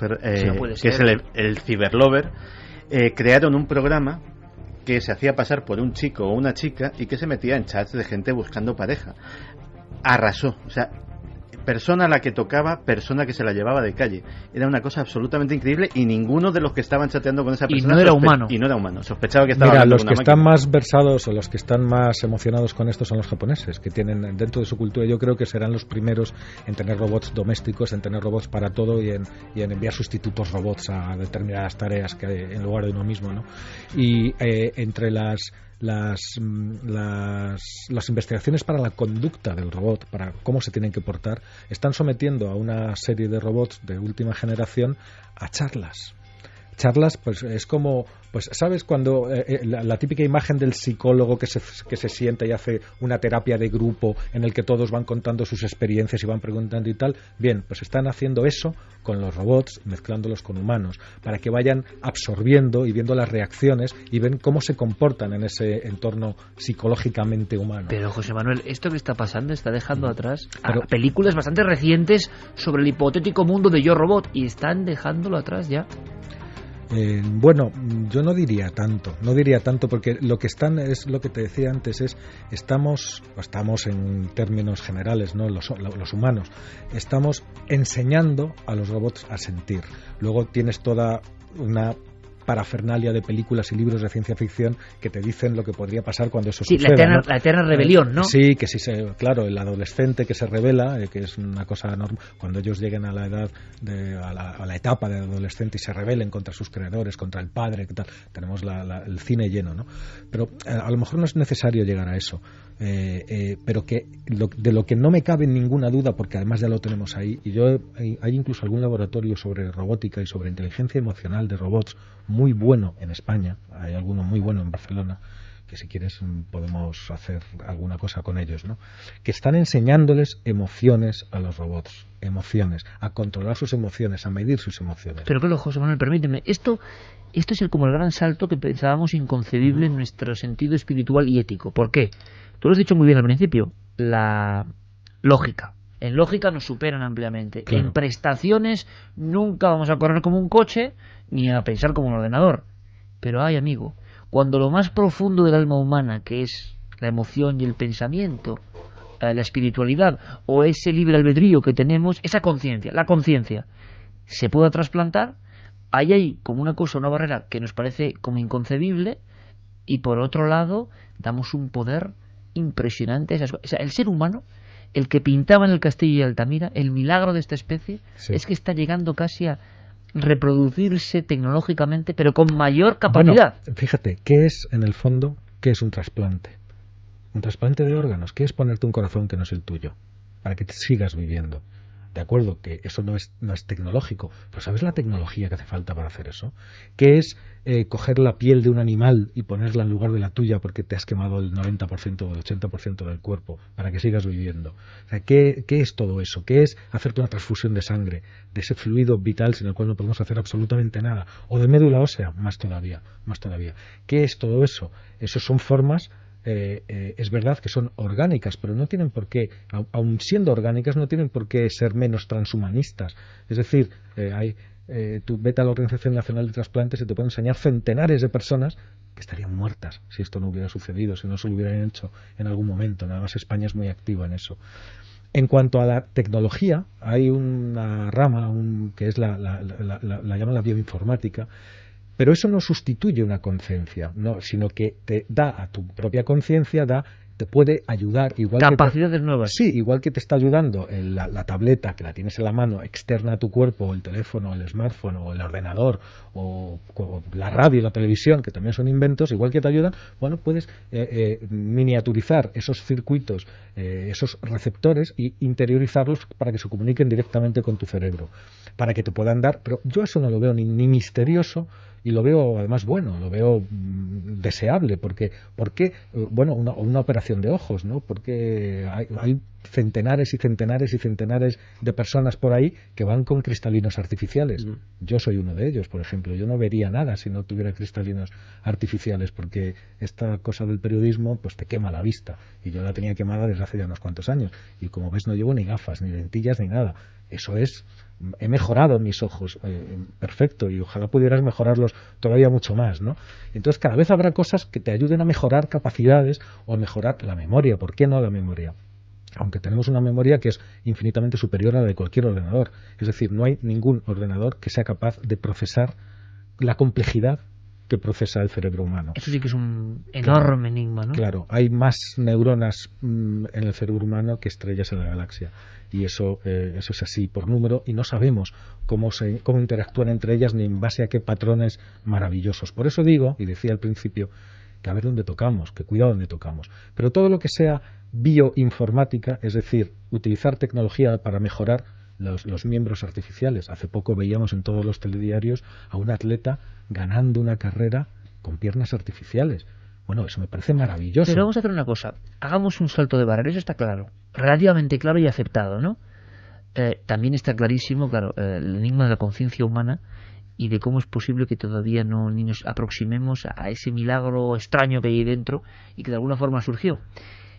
puede que es ser. el Cyberlover. Crearon un programa que se hacía pasar por un chico o una chica y que se metía en chats de gente buscando pareja. Arrasó, o sea, persona a la que tocaba, persona que se la llevaba de calle. Era una cosa absolutamente increíble y ninguno de los que estaban chateando con esa Y persona no era humano. Y no era humano, sospechaba que estaba Mira, hablando los con que una están máquina. más versados o los que están más emocionados con esto son los japoneses, que tienen dentro de su cultura, yo creo que serán los primeros en tener robots domésticos, en tener robots para todo y en enviar sustitutos robots a determinadas tareas que hay en lugar de uno mismo, ¿no? Y entre las investigaciones para la conducta del robot, para cómo se tienen que portar, están sometiendo a una serie de robots de última generación a charlas. Charlas, pues es como, pues sabes cuando la típica imagen del psicólogo que se sienta y hace una terapia de grupo en el que todos van contando sus experiencias y van preguntando y tal. Bien, pues están haciendo eso con los robots, mezclándolos con humanos, para que vayan absorbiendo y viendo las reacciones y ven cómo se comportan en ese entorno psicológicamente humano. Pero José Manuel, esto que está pasando está dejando atrás Pero- a películas bastante recientes sobre el hipotético mundo de Yo Robot, y están dejándolo atrás ya. Bueno, yo no diría tanto porque lo que están es lo que te decía antes, estamos en términos generales, ¿no? Los humanos estamos enseñando a los robots a sentir. Luego tienes toda una parafernalia de películas y libros de ciencia ficción que te dicen lo que podría pasar cuando eso Sí, suceda, ¿no? la eterna rebelión, ¿no? Sí, que sí, claro, el adolescente que se revela, que es una cosa normal, cuando ellos lleguen a la edad, a la etapa de adolescente y se rebelen contra sus creadores, contra el padre, ¿qué tal? Tenemos el cine lleno, ¿no? Pero a lo mejor no es necesario llegar a eso, pero que de lo que no me cabe ninguna duda, porque además ya lo tenemos ahí, y hay incluso algún laboratorio sobre robótica y sobre inteligencia emocional de robots muy bueno en España, hay alguno muy bueno en Barcelona, que si quieres podemos hacer alguna cosa con ellos, ¿no? Que están enseñándoles emociones a los robots, a controlar sus emociones, a medir sus emociones. Pero claro, José Manuel, permíteme, esto es como el gran salto que pensábamos inconcebible en nuestro sentido espiritual y ético. ¿Por qué? Tú lo has dicho muy bien al principio, la lógica. En lógica nos superan ampliamente. Claro. En prestaciones nunca vamos a correr como un coche ni a pensar como un ordenador. Pero ay, amigo, cuando lo más profundo del alma humana, que es la emoción y el pensamiento, la espiritualidad o ese libre albedrío que tenemos, esa conciencia, la conciencia, se pueda trasplantar, ahí hay como una cosa, una barrera que nos parece como inconcebible, y por otro lado damos un poder impresionante a esas cosas. O sea, el ser humano, el que pintaba en el castillo de Altamira, el milagro de esta especie, Sí. es que está llegando casi a reproducirse tecnológicamente, pero con mayor capacidad. Bueno, fíjate, ¿qué es en el fondo? ¿Qué es un trasplante? Un trasplante de órganos. ¿Qué es ponerte un corazón que no es el tuyo? Para que te sigas viviendo. De acuerdo, que eso no es tecnológico, pero ¿sabes la tecnología que hace falta para hacer eso? ¿Qué es coger la piel de un animal y ponerla en lugar de la tuya porque te has quemado el 90% o el 80% del cuerpo para que sigas viviendo? O sea, ¿qué es todo eso? ¿Qué es hacerte una transfusión de sangre, de ese fluido vital sin el cual no podemos hacer absolutamente nada? O de médula ósea, más todavía. ¿Qué es todo eso? Eso son formas... es verdad que son orgánicas, pero no tienen por qué, aun siendo orgánicas, no tienen por qué ser menos transhumanistas. Es decir, tú vete a la Organización Nacional de Trasplantes y te pueden enseñar centenares de personas que estarían muertas si esto no hubiera sucedido, si no se lo hubieran hecho en algún momento. Nada más España es muy activa en eso. En cuanto a la tecnología, hay una rama que es la llaman la bioinformática, pero eso no sustituye una conciencia, no, sino que te da a tu propia conciencia, te puede ayudar igual capacidades nuevas. Sí, igual que te está ayudando la tableta que la tienes en la mano externa a tu cuerpo, o el teléfono, o el smartphone, o el ordenador, o la radio y la televisión, que también son inventos, igual que te ayudan, bueno, puedes miniaturizar esos circuitos, esos receptores, y interiorizarlos para que se comuniquen directamente con tu cerebro, para que te puedan dar, pero yo eso no lo veo ni misterioso, y lo veo además bueno, lo veo deseable, porque bueno, una operación de ojos, ¿no? Porque hay centenares y centenares y centenares de personas por ahí que van con cristalinos artificiales. Yo soy uno de ellos, por ejemplo. Yo no vería nada si no tuviera cristalinos artificiales, porque esta cosa del periodismo pues te quema la vista, y yo la tenía quemada desde hace ya unos cuantos años, y como ves no llevo ni gafas, ni lentillas, ni nada. Eso es, he mejorado mis ojos, perfecto, y ojalá pudieras mejorarlos todavía mucho más, ¿no? Entonces cada vez habrá cosas que te ayuden a mejorar capacidades, o a mejorar la memoria. ¿Por qué no la memoria? Aunque tenemos una memoria que es infinitamente superior a la de cualquier ordenador. Es decir, no hay ningún ordenador que sea capaz de procesar la complejidad que procesa el cerebro humano. Eso sí que es un enorme enigma, ¿no? Claro, hay más neuronas en el cerebro humano que estrellas en la galaxia, y eso es así por número, y no sabemos cómo interactúan entre ellas, ni en base a qué patrones maravillosos. Por eso digo, y decía al principio, que a ver dónde tocamos, que cuidado dónde tocamos. Pero todo lo que sea bioinformática, es decir, utilizar tecnología para mejorar los miembros artificiales. Hace poco veíamos en todos los telediarios a un atleta ganando una carrera con piernas artificiales. Bueno, eso me parece maravilloso. Pero vamos a hacer una cosa, hagamos un salto de barrera, eso está claro, relativamente claro y aceptado, ¿no? También está clarísimo, claro, el enigma de la conciencia humana, y de cómo es posible que todavía no ni nos aproximemos a ese milagro extraño que hay dentro y que de alguna forma surgió.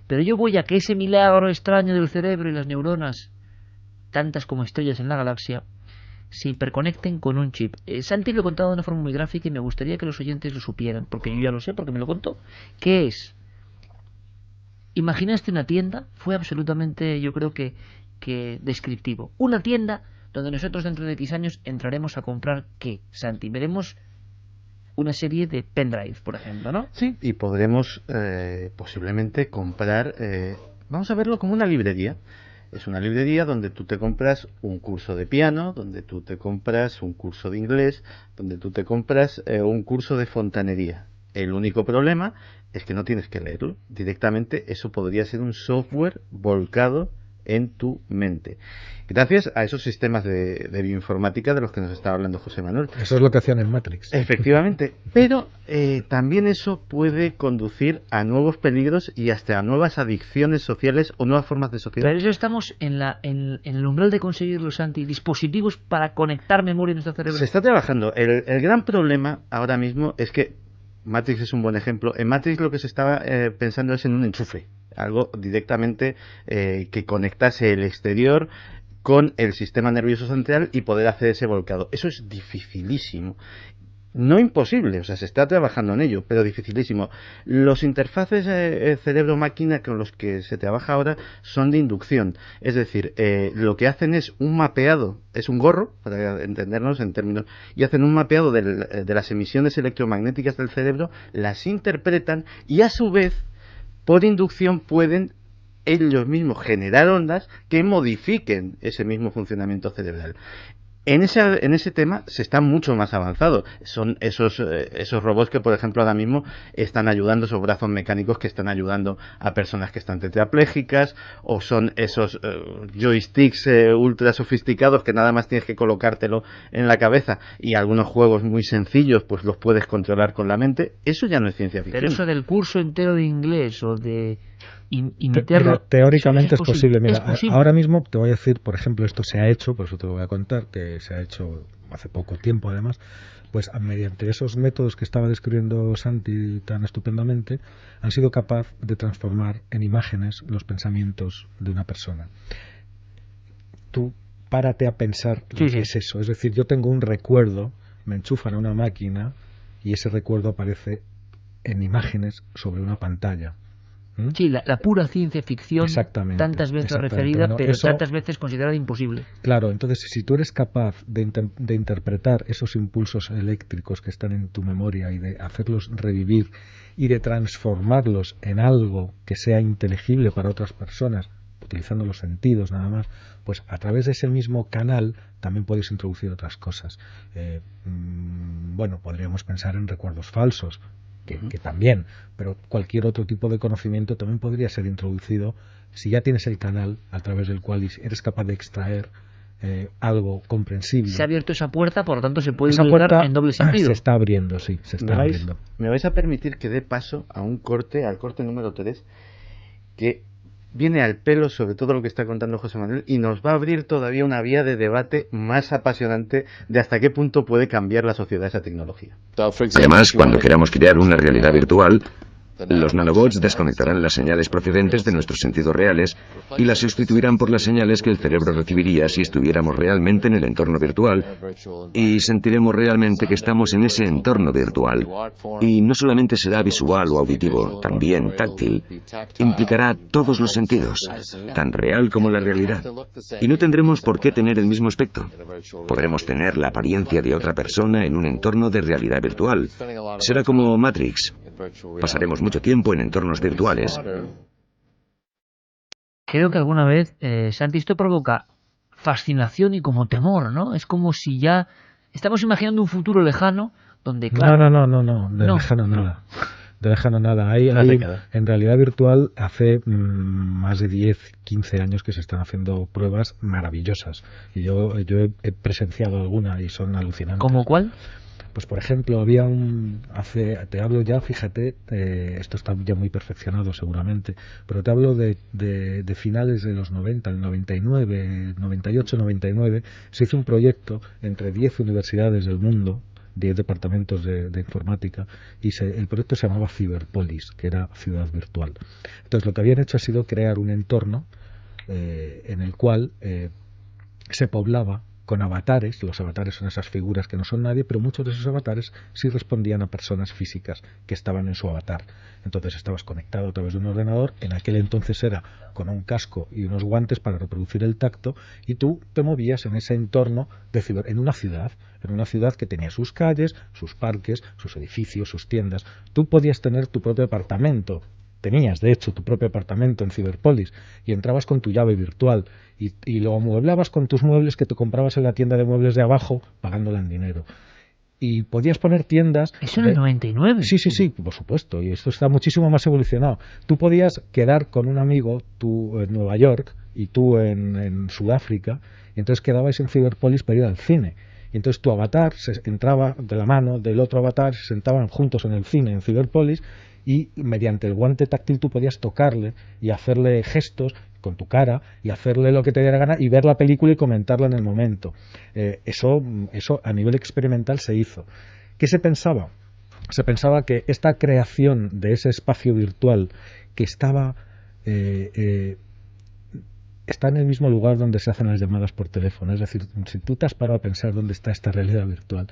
Pero yo voy a que ese milagro extraño del cerebro y las neuronas, tantas como estrellas en la galaxia, se hiperconecten con un chip. Santi lo he contado de una forma muy gráfica y me gustaría que los oyentes lo supieran, porque yo ya lo sé, porque me lo contó. ¿Qué es? Imaginaste una tienda, fue absolutamente, yo creo que descriptivo. Una tienda donde nosotros dentro de X años entraremos a comprar ¿qué, Santi? Veremos una serie de pendrive, por ejemplo, ¿no? Sí, y podremos posiblemente comprar, vamos a verlo como una librería. Es una librería donde tú te compras un curso de piano, donde tú te compras un curso de inglés, donde tú te compras un curso de fontanería. El único problema es que no tienes que leerlo. Directamente eso podría ser un software volcado en tu mente. Gracias a esos sistemas de bioinformática de los que nos estaba hablando José Manuel. Eso es lo que hacían en Matrix. Efectivamente, pero también eso puede conducir a nuevos peligros y hasta a nuevas adicciones sociales o nuevas formas de sociedad. Pero eso estamos en el umbral de conseguir los dispositivos para conectar memoria en nuestro cerebro. Se está trabajando. El gran problema ahora mismo es que Matrix es un buen ejemplo. En Matrix lo que se estaba pensando es en un enchufe, algo directamente que conectase el exterior con el sistema nervioso central y poder hacer ese volcado. Eso es dificilísimo. No imposible, o sea, se está trabajando en ello, pero dificilísimo. Los interfaces cerebro-máquina con los que se trabaja ahora son de inducción. Es decir, lo que hacen es un mapeado, es un gorro, para entendernos en términos, y hacen un mapeado de las emisiones electromagnéticas del cerebro, las interpretan y a su vez, por inducción, pueden ellos mismos generar ondas que modifiquen ese mismo funcionamiento cerebral. En ese tema se está mucho más avanzado. Son esos robots que, por ejemplo, ahora mismo están ayudando, esos brazos mecánicos que están ayudando a personas que están tetraplégicas, o son esos joysticks ultra sofisticados que nada más tienes que colocártelo en la cabeza, y algunos juegos muy sencillos pues los puedes controlar con la mente. Eso ya no es ciencia ficción. Pero eso del curso entero de inglés o de... Y meterlo, mira, teóricamente es posible. Mira, es posible. Ahora mismo te voy a decir, por ejemplo, esto se ha hecho, por eso te lo voy a contar, que se ha hecho hace poco tiempo además, pues mediante esos métodos que estaba describiendo Santi tan estupendamente, han sido capaz de transformar en imágenes los pensamientos de una persona. Tú párate a pensar lo que es eso. Es decir, yo tengo un recuerdo, me enchufan a una máquina y ese recuerdo aparece en imágenes sobre una pantalla. Sí, la pura ciencia ficción, tantas veces referida, bueno, pero tantas veces considerada imposible. Claro, entonces si tú eres capaz de interpretar esos impulsos eléctricos que están en tu memoria y de hacerlos revivir y de transformarlos en algo que sea inteligible para otras personas, utilizando los sentidos nada más, pues a través de ese mismo canal también puedes introducir otras cosas. Bueno, podríamos pensar en recuerdos falsos, que también, pero cualquier otro tipo de conocimiento también podría ser introducido si ya tienes el canal a través del cual eres capaz de extraer algo comprensible. Se ha abierto esa puerta, por lo tanto se puede utilizar en doble sentido. Se está abriendo, sí, se está abriendo. ¿Me vais a permitir que dé paso a un corte, al corte número 3, que viene al pelo sobre todo lo que está contando José Manuel y nos va a abrir todavía una vía de debate más apasionante de hasta qué punto puede cambiar la sociedad esa tecnología? Además, cuando queramos crear una realidad virtual, los nanobots desconectarán las señales procedentes de nuestros sentidos reales y las sustituirán por las señales que el cerebro recibiría si estuviéramos realmente en el entorno virtual, y sentiremos realmente que estamos en ese entorno virtual. Y no solamente será visual o auditivo, también táctil. Implicará todos los sentidos, tan real como la realidad. Y no tendremos por qué tener el mismo aspecto. Podremos tener la apariencia de otra persona en un entorno de realidad virtual. Será como Matrix. Pasaremos mucho tiempo en entornos virtuales. Creo que alguna vez, Santi, esto provoca fascinación y como temor, ¿no? Es como si ya estamos imaginando un futuro lejano donde, claro... No, lejano nada. De lejano nada. Hay en realidad virtual hace más de 10, 15 años que se están haciendo pruebas maravillosas. Y yo he presenciado alguna y son alucinantes. ¿Cómo cuál? Pues por ejemplo, había te hablo ya, fíjate, esto está ya muy perfeccionado seguramente, pero te hablo de finales de los 90, el 99, 98, 99, se hizo un proyecto entre 10 universidades del mundo, 10 departamentos de informática, y el proyecto se llamaba Cyberpolis, que era ciudad virtual. Entonces lo que habían hecho ha sido crear un entorno en el cual se poblaba con avatares. Los avatares son esas figuras que no son nadie, pero muchos de esos avatares sí respondían a personas físicas que estaban en su avatar. Entonces estabas conectado a través de un ordenador, en aquel entonces era con un casco y unos guantes para reproducir el tacto, y tú te movías en ese entorno en una ciudad que tenía sus calles, sus parques, sus edificios, sus tiendas. Tú podías tener tu propio apartamento. Tenías, de hecho, tu propio apartamento en Cyberpolis y entrabas con tu llave virtual y lo amueblabas con tus muebles que te comprabas en la tienda de muebles de abajo, pagándola en dinero. Y podías poner tiendas... ¿Eso en el 99? Sí, por supuesto, y esto está muchísimo más evolucionado. Tú podías quedar con un amigo, tú en Nueva York y tú en Sudáfrica, y entonces quedabais en Cyberpolis para ir al cine. Y entonces tu avatar se entraba de la mano del otro avatar, se sentaban juntos en el cine en Cyberpolis, y mediante el guante táctil tú podías tocarle y hacerle gestos con tu cara y hacerle lo que te diera gana y ver la película y comentarla en el momento. Eso a nivel experimental se hizo. ¿Qué se pensaba? Se pensaba que esta creación de ese espacio virtual que está en el mismo lugar donde se hacen las llamadas por teléfono. Es decir, si tú te has parado a pensar dónde está esta realidad virtual,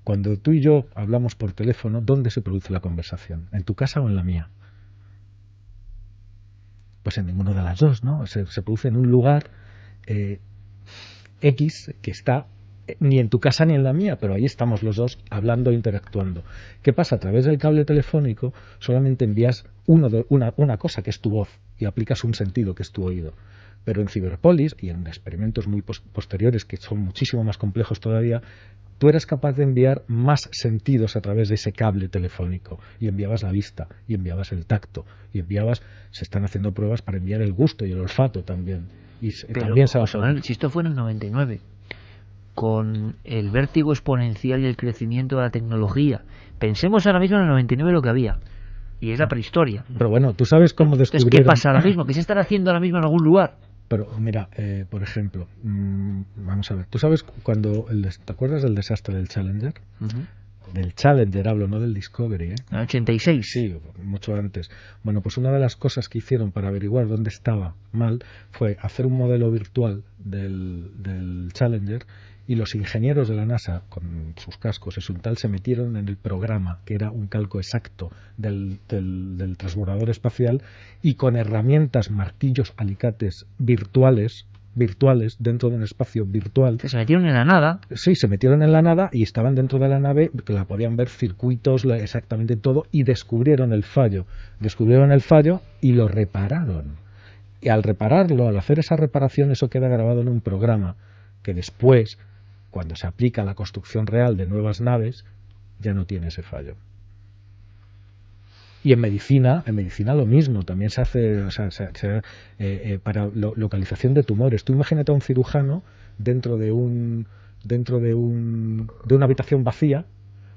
cuando tú y yo hablamos por teléfono, ¿dónde se produce la conversación? ¿En tu casa o en la mía? Pues en ninguna de las dos, ¿no? Se produce en un lugar X que está ni en tu casa ni en la mía, pero ahí estamos los dos hablando e interactuando. ¿Qué pasa? A través del cable telefónico solamente envías una cosa, que es tu voz, y aplicas un sentido, que es tu oído. Pero en Cyberpolis y en experimentos muy posteriores, que son muchísimo más complejos todavía, tú eras capaz de enviar más sentidos a través de ese cable telefónico, y enviabas la vista, y enviabas el tacto, y se están haciendo pruebas para enviar el gusto y el olfato también. Pero, también si esto fue en el 99, con el vértigo exponencial y el crecimiento de la tecnología, pensemos ahora mismo en el 99 lo que había, y es la prehistoria. Pero bueno, tú sabes cómo descubrieron... Entonces, ¿qué pasa ahora mismo? ¿Qué se estará haciendo ahora mismo en algún lugar? Pero mira, por ejemplo, vamos a ver, ¿tú sabes te acuerdas del desastre del Challenger? Uh-huh. Del Challenger hablo, no del Discovery, ¿eh? ¿En 86? Sí, mucho antes. Bueno, pues una de las cosas que hicieron para averiguar dónde estaba mal fue hacer un modelo virtual del Challenger y los ingenieros de la NASA, con sus cascos y su tal, se metieron en el programa, que era un calco exacto del transbordador espacial, y con herramientas, martillos, alicates virtuales dentro de un espacio virtual. Se metieron en la nada. Sí, se metieron en la nada y estaban dentro de la nave, que la podían ver, circuitos, exactamente todo, y descubrieron el fallo y lo repararon. Y al repararlo, al hacer esa reparación, eso queda grabado en un programa que después, cuando se aplica a la construcción real de nuevas naves, ya no tiene ese fallo. Y en medicina lo mismo, también se hace, para localización de tumores. Tú imagínate a un cirujano dentro de una habitación vacía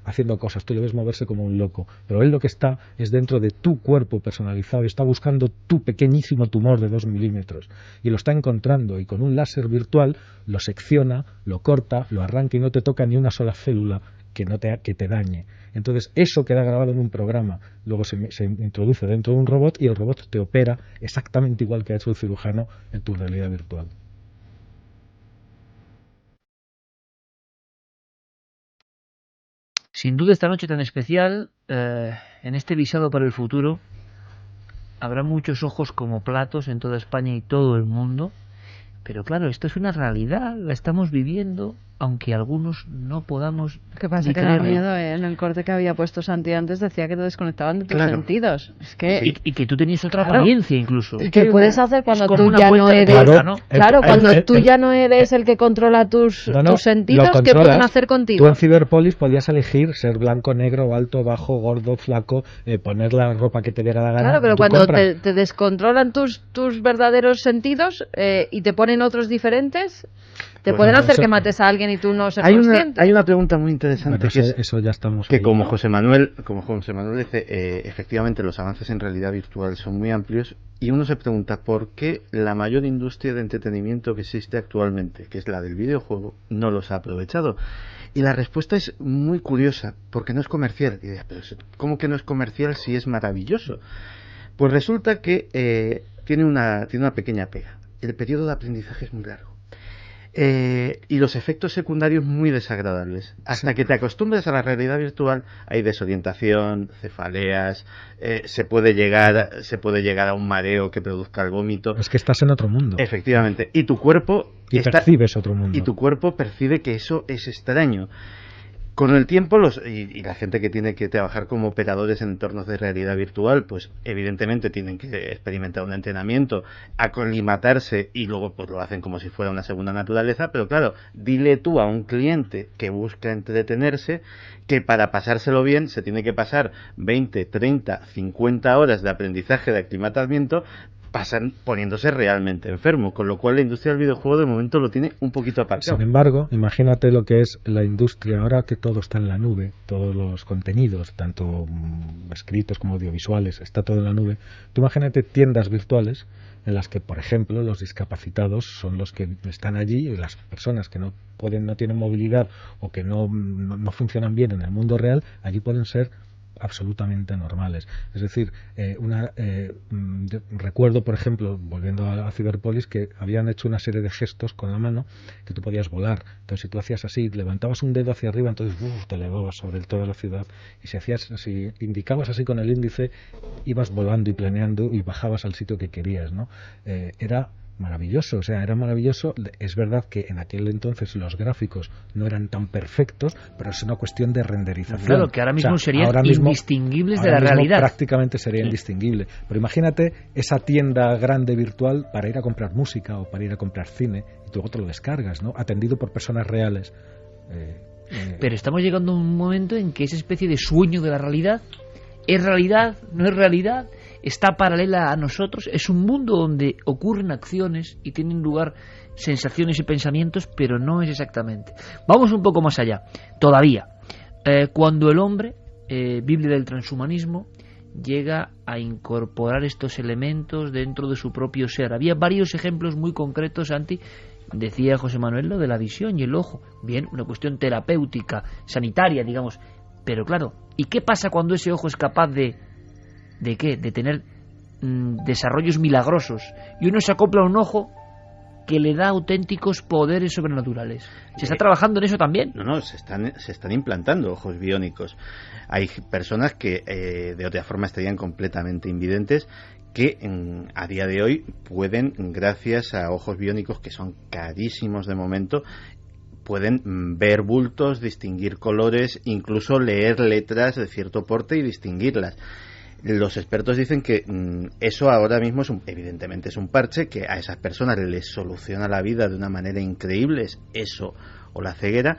haciendo cosas, tú le ves moverse como un loco, pero él lo que está es dentro de tu cuerpo personalizado y está buscando tu pequeñísimo tumor de 2 milímetros y lo está encontrando, y con un láser virtual lo secciona, lo corta, lo arranca y no te toca ni una sola célula que te dañe. Entonces eso queda grabado en un programa, luego se introduce dentro de un robot y el robot te opera exactamente igual que ha hecho el cirujano en tu realidad virtual. Sin duda, esta noche tan especial, en este visado para el futuro, habrá muchos ojos como platos en toda España y todo el mundo. Pero claro, esto es una realidad, la estamos viviendo, aunque algunos no podamos. ¿Qué pasa? Que da miedo, en el corte que había puesto Santi antes decía que te desconectaban de tus sentidos. Es que... y que tú tenías otra apariencia incluso. ¿Y qué puedes hacer cuando tú ya no eres? Cuando tú ya no eres el que controla tus sentidos, ¿qué pueden hacer contigo? Tú en Ciberpolis podías elegir ser blanco, negro, alto, bajo, gordo, flaco, poner la ropa que te diera la gana. Claro, pero cuando te descontrolan tus verdaderos sentidos y te ponen otros diferentes, te pueden hacer que mates a alguien y tú no seas consciente. Hay una pregunta muy interesante, bueno, eso ya estamos que como José Manuel dice, efectivamente los avances en realidad virtual son muy amplios, y uno se pregunta por qué la mayor industria de entretenimiento que existe actualmente, que es la del videojuego, no los ha aprovechado. Y la respuesta es muy curiosa, porque no es comercial. Y diría, pero ¿cómo que no es comercial si es maravilloso? Pues resulta que tiene una pequeña pega. El periodo de aprendizaje es muy largo. Y los efectos secundarios muy desagradables. Hasta que te acostumbras a la realidad virtual hay desorientación, cefaleas, se puede llegar a un mareo que produzca el vómito. Es que estás en otro mundo. Efectivamente. Y tu cuerpo percibes otro mundo. Y tu cuerpo percibe que eso es extraño. Con el tiempo, y la gente que tiene que trabajar como operadores en entornos de realidad virtual, pues evidentemente tienen que experimentar un entrenamiento, aclimatarse, y luego pues lo hacen como si fuera una segunda naturaleza. Pero claro, dile tú a un cliente que busca entretenerse que para pasárselo bien se tiene que pasar 20, 30, 50 horas de aprendizaje, de aclimatamiento, pasan poniéndose realmente enfermo, con lo cual la industria del videojuego de momento lo tiene un poquito aparcado. Sin embargo, imagínate lo que es la industria ahora, que todo está en la nube, todos los contenidos, tanto escritos como audiovisuales, está todo en la nube. Tú imagínate tiendas virtuales en las que, por ejemplo, los discapacitados son los que están allí, y las personas que no tienen movilidad o que no funcionan bien en el mundo real, allí pueden ser absolutamente normales. Es decir, recuerdo, por ejemplo, volviendo a Ciberpolis, que habían hecho una serie de gestos con la mano que tú podías volar. Entonces, si tú hacías así, levantabas un dedo hacia arriba, entonces te elevabas sobre toda la ciudad, y si indicabas así con el índice, ibas volando y planeando y bajabas al sitio que querías, ¿no? Era maravilloso, era maravilloso. Es verdad que en aquel entonces los gráficos no eran tan perfectos, pero es una cuestión de renderización. Claro, que ahora mismo serían indistinguibles de la realidad. Prácticamente sería indistinguible. Pero imagínate esa tienda grande virtual para ir a comprar música o para ir a comprar cine, y luego te lo descargas, ¿no? Atendido por personas reales. Pero estamos llegando a un momento en que esa especie de sueño de la realidad ¿es realidad? ¿No es realidad? ¿Está paralela a nosotros? Es un mundo donde ocurren acciones y tienen lugar sensaciones y pensamientos, pero no es exactamente. Vamos un poco más allá. Todavía, cuando el hombre, Biblia del transhumanismo, llega a incorporar estos elementos dentro de su propio ser. Había varios ejemplos muy concretos, Santi. Decía José Manuel lo de la visión y el ojo. Bien, una cuestión terapéutica, sanitaria, digamos. Pero claro, ¿y qué pasa cuando ese ojo es capaz de qué? De tener desarrollos milagrosos, y uno se acopla a un ojo que le da auténticos poderes sobrenaturales. ¿Se está trabajando en eso también? No, se están implantando ojos biónicos. Hay personas que de otra forma estarían completamente invidentes, que a día de hoy pueden, gracias a ojos biónicos que son carísimos de momento, pueden ver bultos, distinguir colores, incluso leer letras de cierto porte y distinguirlas. Los expertos dicen que eso ahora mismo evidentemente es un parche que a esas personas les soluciona la vida de una manera increíble, es eso o la ceguera,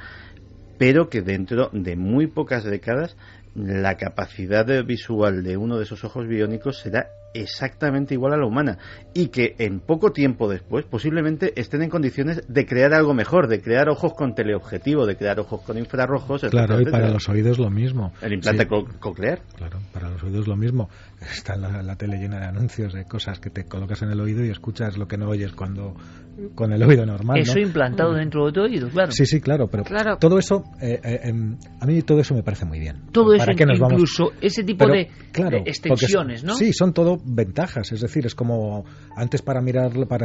pero que dentro de muy pocas décadas la capacidad visual de uno de esos ojos biónicos será exactamente igual a la humana, y que en poco tiempo después posiblemente estén en condiciones de crear algo mejor, de crear ojos con teleobjetivo, de crear ojos con infrarrojos, claro, etcétera. Y para los oídos lo mismo. El implante coclear. Claro, para los oídos lo mismo. Está la tele llena de anuncios de cosas que te colocas en el oído y escuchas lo que no oyes cuando con el oído normal, eso, ¿no? Implantado dentro de tu oído, claro. Sí, claro, pero claro. Todo eso, a mí todo eso me parece muy bien. Todo eso, incluso ese tipo de extensiones, ¿no? Sí, son todo ventajas, es decir, es como antes para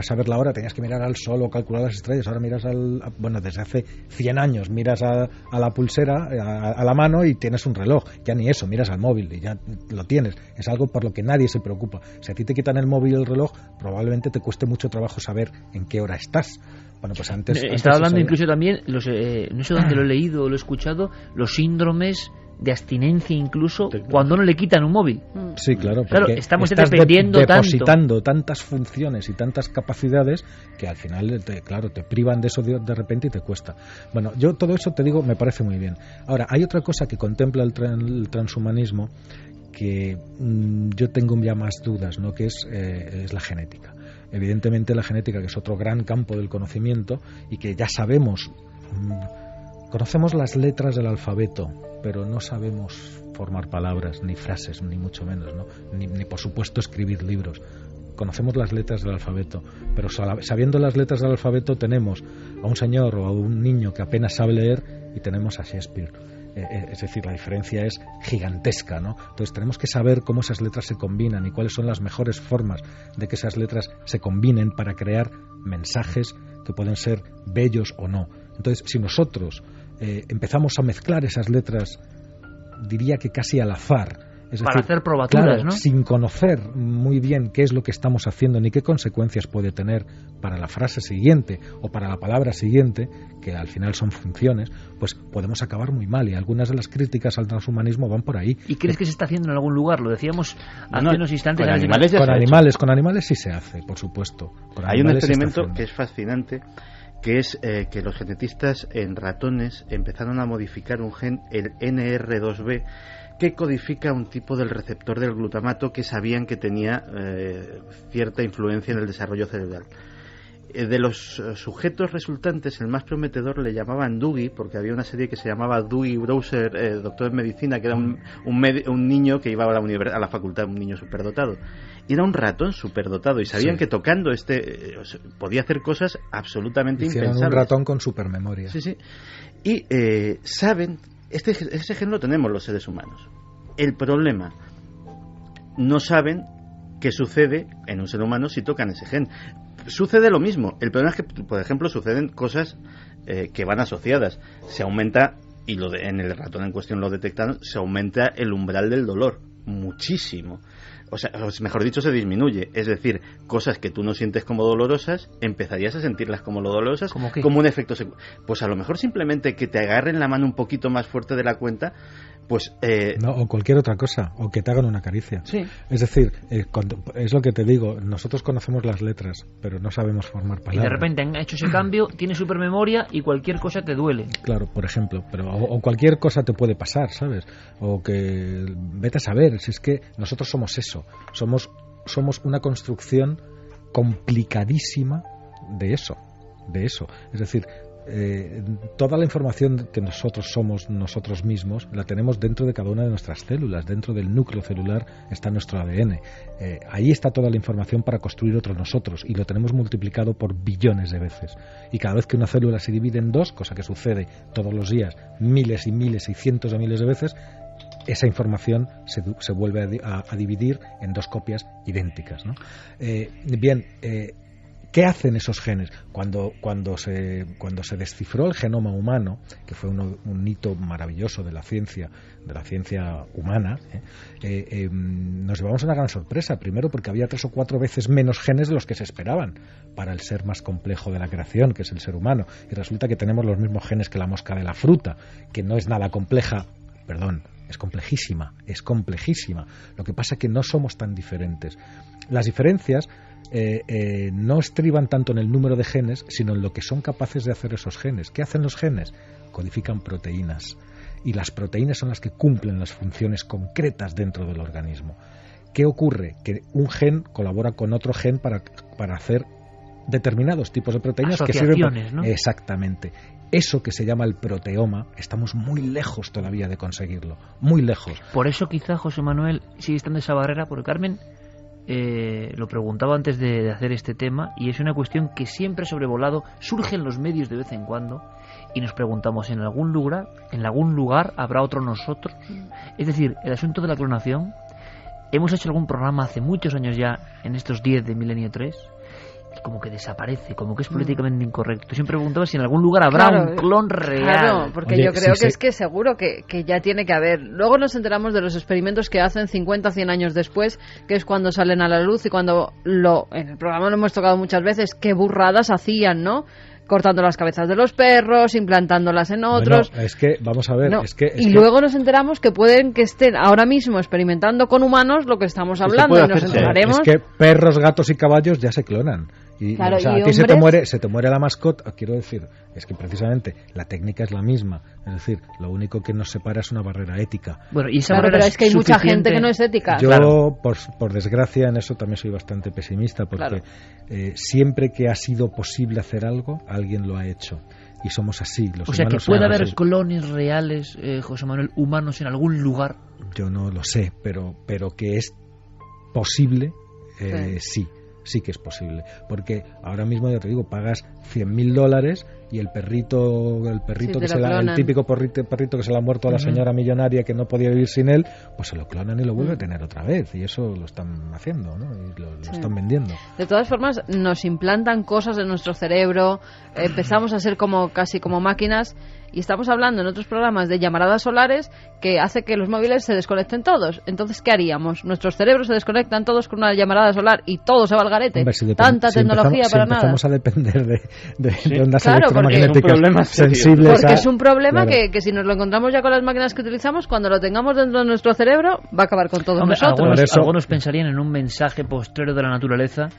saber la hora tenías que mirar al sol o calcular las estrellas, ahora miras desde hace 100 años miras a la pulsera, a la mano, y tienes un reloj, ya ni eso, miras al móvil y ya lo tienes, es algo por lo que nadie se preocupa. Si a ti te quitan el móvil y el reloj, probablemente te cueste mucho trabajo saber en qué hora estás. Bueno, pues antes estaba hablando incluso también, no sé dónde lo he leído o lo he escuchado, los síndromes de abstinencia incluso cuando no le quitan un móvil. Sí, claro, porque estamos dependiendo depositando tantas funciones y tantas capacidades que al final te privan de eso de repente y te cuesta. Bueno, yo todo eso te digo, me parece muy bien. Ahora, hay otra cosa que contempla el transhumanismo que yo tengo ya más dudas, ¿no? Que es la genética. Evidentemente la genética, que es otro gran campo del conocimiento y que ya sabemos, conocemos las letras del alfabeto, pero no sabemos formar palabras, ni frases, ni mucho menos, ¿no? Ni por supuesto escribir libros. Conocemos las letras del alfabeto, pero sabiendo las letras del alfabeto tenemos a un señor o a un niño que apenas sabe leer y tenemos a Shakespeare. Es decir, la diferencia es gigantesca, ¿no? Entonces tenemos que saber cómo esas letras se combinan y cuáles son las mejores formas de que esas letras se combinen para crear mensajes que pueden ser bellos o no. Entonces, si nosotros empezamos a mezclar esas letras, diría que casi al azar, es para decir, hacer probaturas, claro, ¿no? Sin conocer muy bien qué es lo que estamos haciendo ni qué consecuencias puede tener para la frase siguiente o para la palabra siguiente, que al final son funciones, pues podemos acabar muy mal, y algunas de las críticas al transhumanismo van por ahí. ¿Y crees que se está haciendo en algún lugar? Lo decíamos hace unos instantes. Con animales sí se hace, por supuesto. Hay un experimento que es fascinante, que es que los genetistas en ratones empezaron a modificar un gen, el NR2B, que codifica un tipo del receptor del glutamato que sabían que tenía cierta influencia en el desarrollo cerebral. De los sujetos resultantes, el más prometedor le llamaban Dewey, porque había una serie que se llamaba Dewey Browser, doctor en medicina, que era un niño que iba a la facultad, un niño superdotado. Y era un ratón superdotado, y sabían que tocando podía hacer cosas absolutamente impensables. Un ratón con supermemoria. Sí. Y saben, ese gen lo tenemos los seres humanos. El problema, no saben qué sucede en un ser humano si tocan ese gen. Sucede lo mismo. El problema es que, por ejemplo, suceden cosas que van asociadas. Se aumenta, y en el ratón en cuestión lo detectaron, se aumenta el umbral del dolor muchísimo. O sea, mejor dicho, se disminuye. Es decir, cosas que tú no sientes como dolorosas, empezarías a sentirlas como dolorosas, como un efecto pues a lo mejor simplemente que te agarren la mano un poquito más fuerte de la cuenta, pues o cualquier otra cosa, o que te hagan una caricia. Sí. Es decir, es lo que te digo, nosotros conocemos las letras, pero no sabemos formar palabras. Y de repente han hecho ese cambio, tienes supermemoria y cualquier cosa te duele. Claro, por ejemplo, o cualquier cosa te puede pasar, ¿sabes? O que vete a saber, si es que nosotros somos eso, somos una construcción complicadísima de eso. Es decir, toda la información que nosotros somos nosotros mismos la tenemos dentro de cada una de nuestras células. Dentro del núcleo celular está nuestro ADN. Ahí está toda la información para construir otro nosotros, y lo tenemos multiplicado por billones de veces. Y cada vez que una célula se divide en dos, cosa que sucede todos los días miles y miles y cientos de miles de veces, esa información se vuelve a dividir en dos copias idénticas, ¿no? ¿Qué hacen esos genes? Cuando se descifró el genoma humano, que fue un hito maravilloso de la ciencia humana, nos llevamos una gran sorpresa. Primero porque había 3 o 4 veces menos genes de los que se esperaban para el ser más complejo de la creación, que es el ser humano. Y resulta que tenemos los mismos genes que la mosca de la fruta, que no es nada compleja, es complejísima. Lo que pasa es que no somos tan diferentes. Las diferencias no estriban tanto en el número de genes, sino en lo que son capaces de hacer esos genes. ¿Qué hacen los genes? Codifican proteínas. Y las proteínas son las que cumplen las funciones concretas dentro del organismo. ¿Qué ocurre? Que un gen colabora con otro gen para hacer determinados tipos de proteínas que sirven, ¿no? Exactamente. Eso que se llama el proteoma, estamos muy lejos todavía de conseguirlo, muy lejos. Por eso quizá José Manuel sigue estando esa barrera, porque Carmen lo preguntaba antes de hacer este tema, y es una cuestión que siempre ha sobrevolado, surge en los medios de vez en cuando, y nos preguntamos, ¿en algún lugar habrá otro nosotros? Es decir, el asunto de la clonación, hemos hecho algún programa hace muchos años ya, en estos 10 de Milenio 3, como que desaparece, como que es políticamente incorrecto. Siempre preguntaba si en algún lugar habrá un clon real. Claro, porque yo creo que es que seguro que ya tiene que haber. Luego nos enteramos de los experimentos que hacen 50 o 100 años después, que es cuando salen a la luz, y cuando en el programa lo hemos tocado muchas veces, qué burradas hacían, ¿no? Cortando las cabezas de los perros, implantándolas en otros. Bueno, es que, vamos a ver, luego nos enteramos que pueden que estén ahora mismo experimentando con humanos lo que estamos hablando, y nos enteraremos. Es que perros, gatos y caballos ya se clonan. Y, claro, o sea, y aquí se te muere la mascota, quiero decir, es que precisamente la técnica es la misma, es decir, lo único que nos separa es una barrera ética. Bueno, y esa claro, barrera pero es que hay mucha gente que no es ética. Yo, por desgracia, en eso también soy bastante pesimista, porque siempre que ha sido posible hacer algo, alguien lo ha hecho. Y somos así, los humanos. O sea, que puede haber clones reales, José Manuel, humanos en algún lugar. Yo no lo sé, pero que es posible, sí que es posible, porque ahora mismo, ya te digo, pagas $100.000 y el perrito que el típico perrito que se le ha muerto a la señora millonaria que no podía vivir sin él, pues se lo clonan y lo vuelve a tener otra vez, y eso lo están haciendo, ¿no? Y lo están vendiendo. De todas formas, nos implantan cosas en nuestro cerebro, empezamos a ser casi como máquinas, y estamos hablando en otros programas de llamaradas solares que hace que los móviles se desconecten todos. Entonces, ¿qué haríamos? Nuestros cerebros se desconectan todos con una llamarada solar y todo se va al garete. Hombre, Tanta tecnología para nada. Empezamos a depender de ondas electromagnéticas sensibles. Porque es un problema que si nos lo encontramos ya con las máquinas que utilizamos, cuando lo tengamos dentro de nuestro cerebro, va a acabar con todos nosotros. Algunos pensarían en un mensaje postrero de la naturaleza,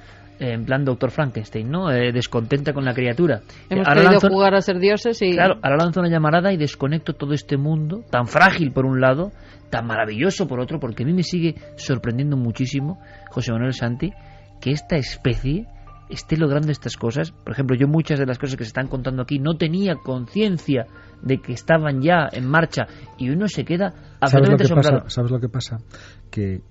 en plan Dr. Frankenstein, ¿no? Descontenta con la criatura. Hemos querido jugar a ser dioses y... Claro, ahora lanzo una llamarada y desconecto todo este mundo, tan frágil por un lado, tan maravilloso por otro, porque a mí me sigue sorprendiendo muchísimo, José Manuel Santi, que esta especie esté logrando estas cosas. Por ejemplo, yo muchas de las cosas que se están contando aquí no tenía conciencia de que estaban ya en marcha, y uno se queda absolutamente asombrado. ¿Sabes lo que pasa? Que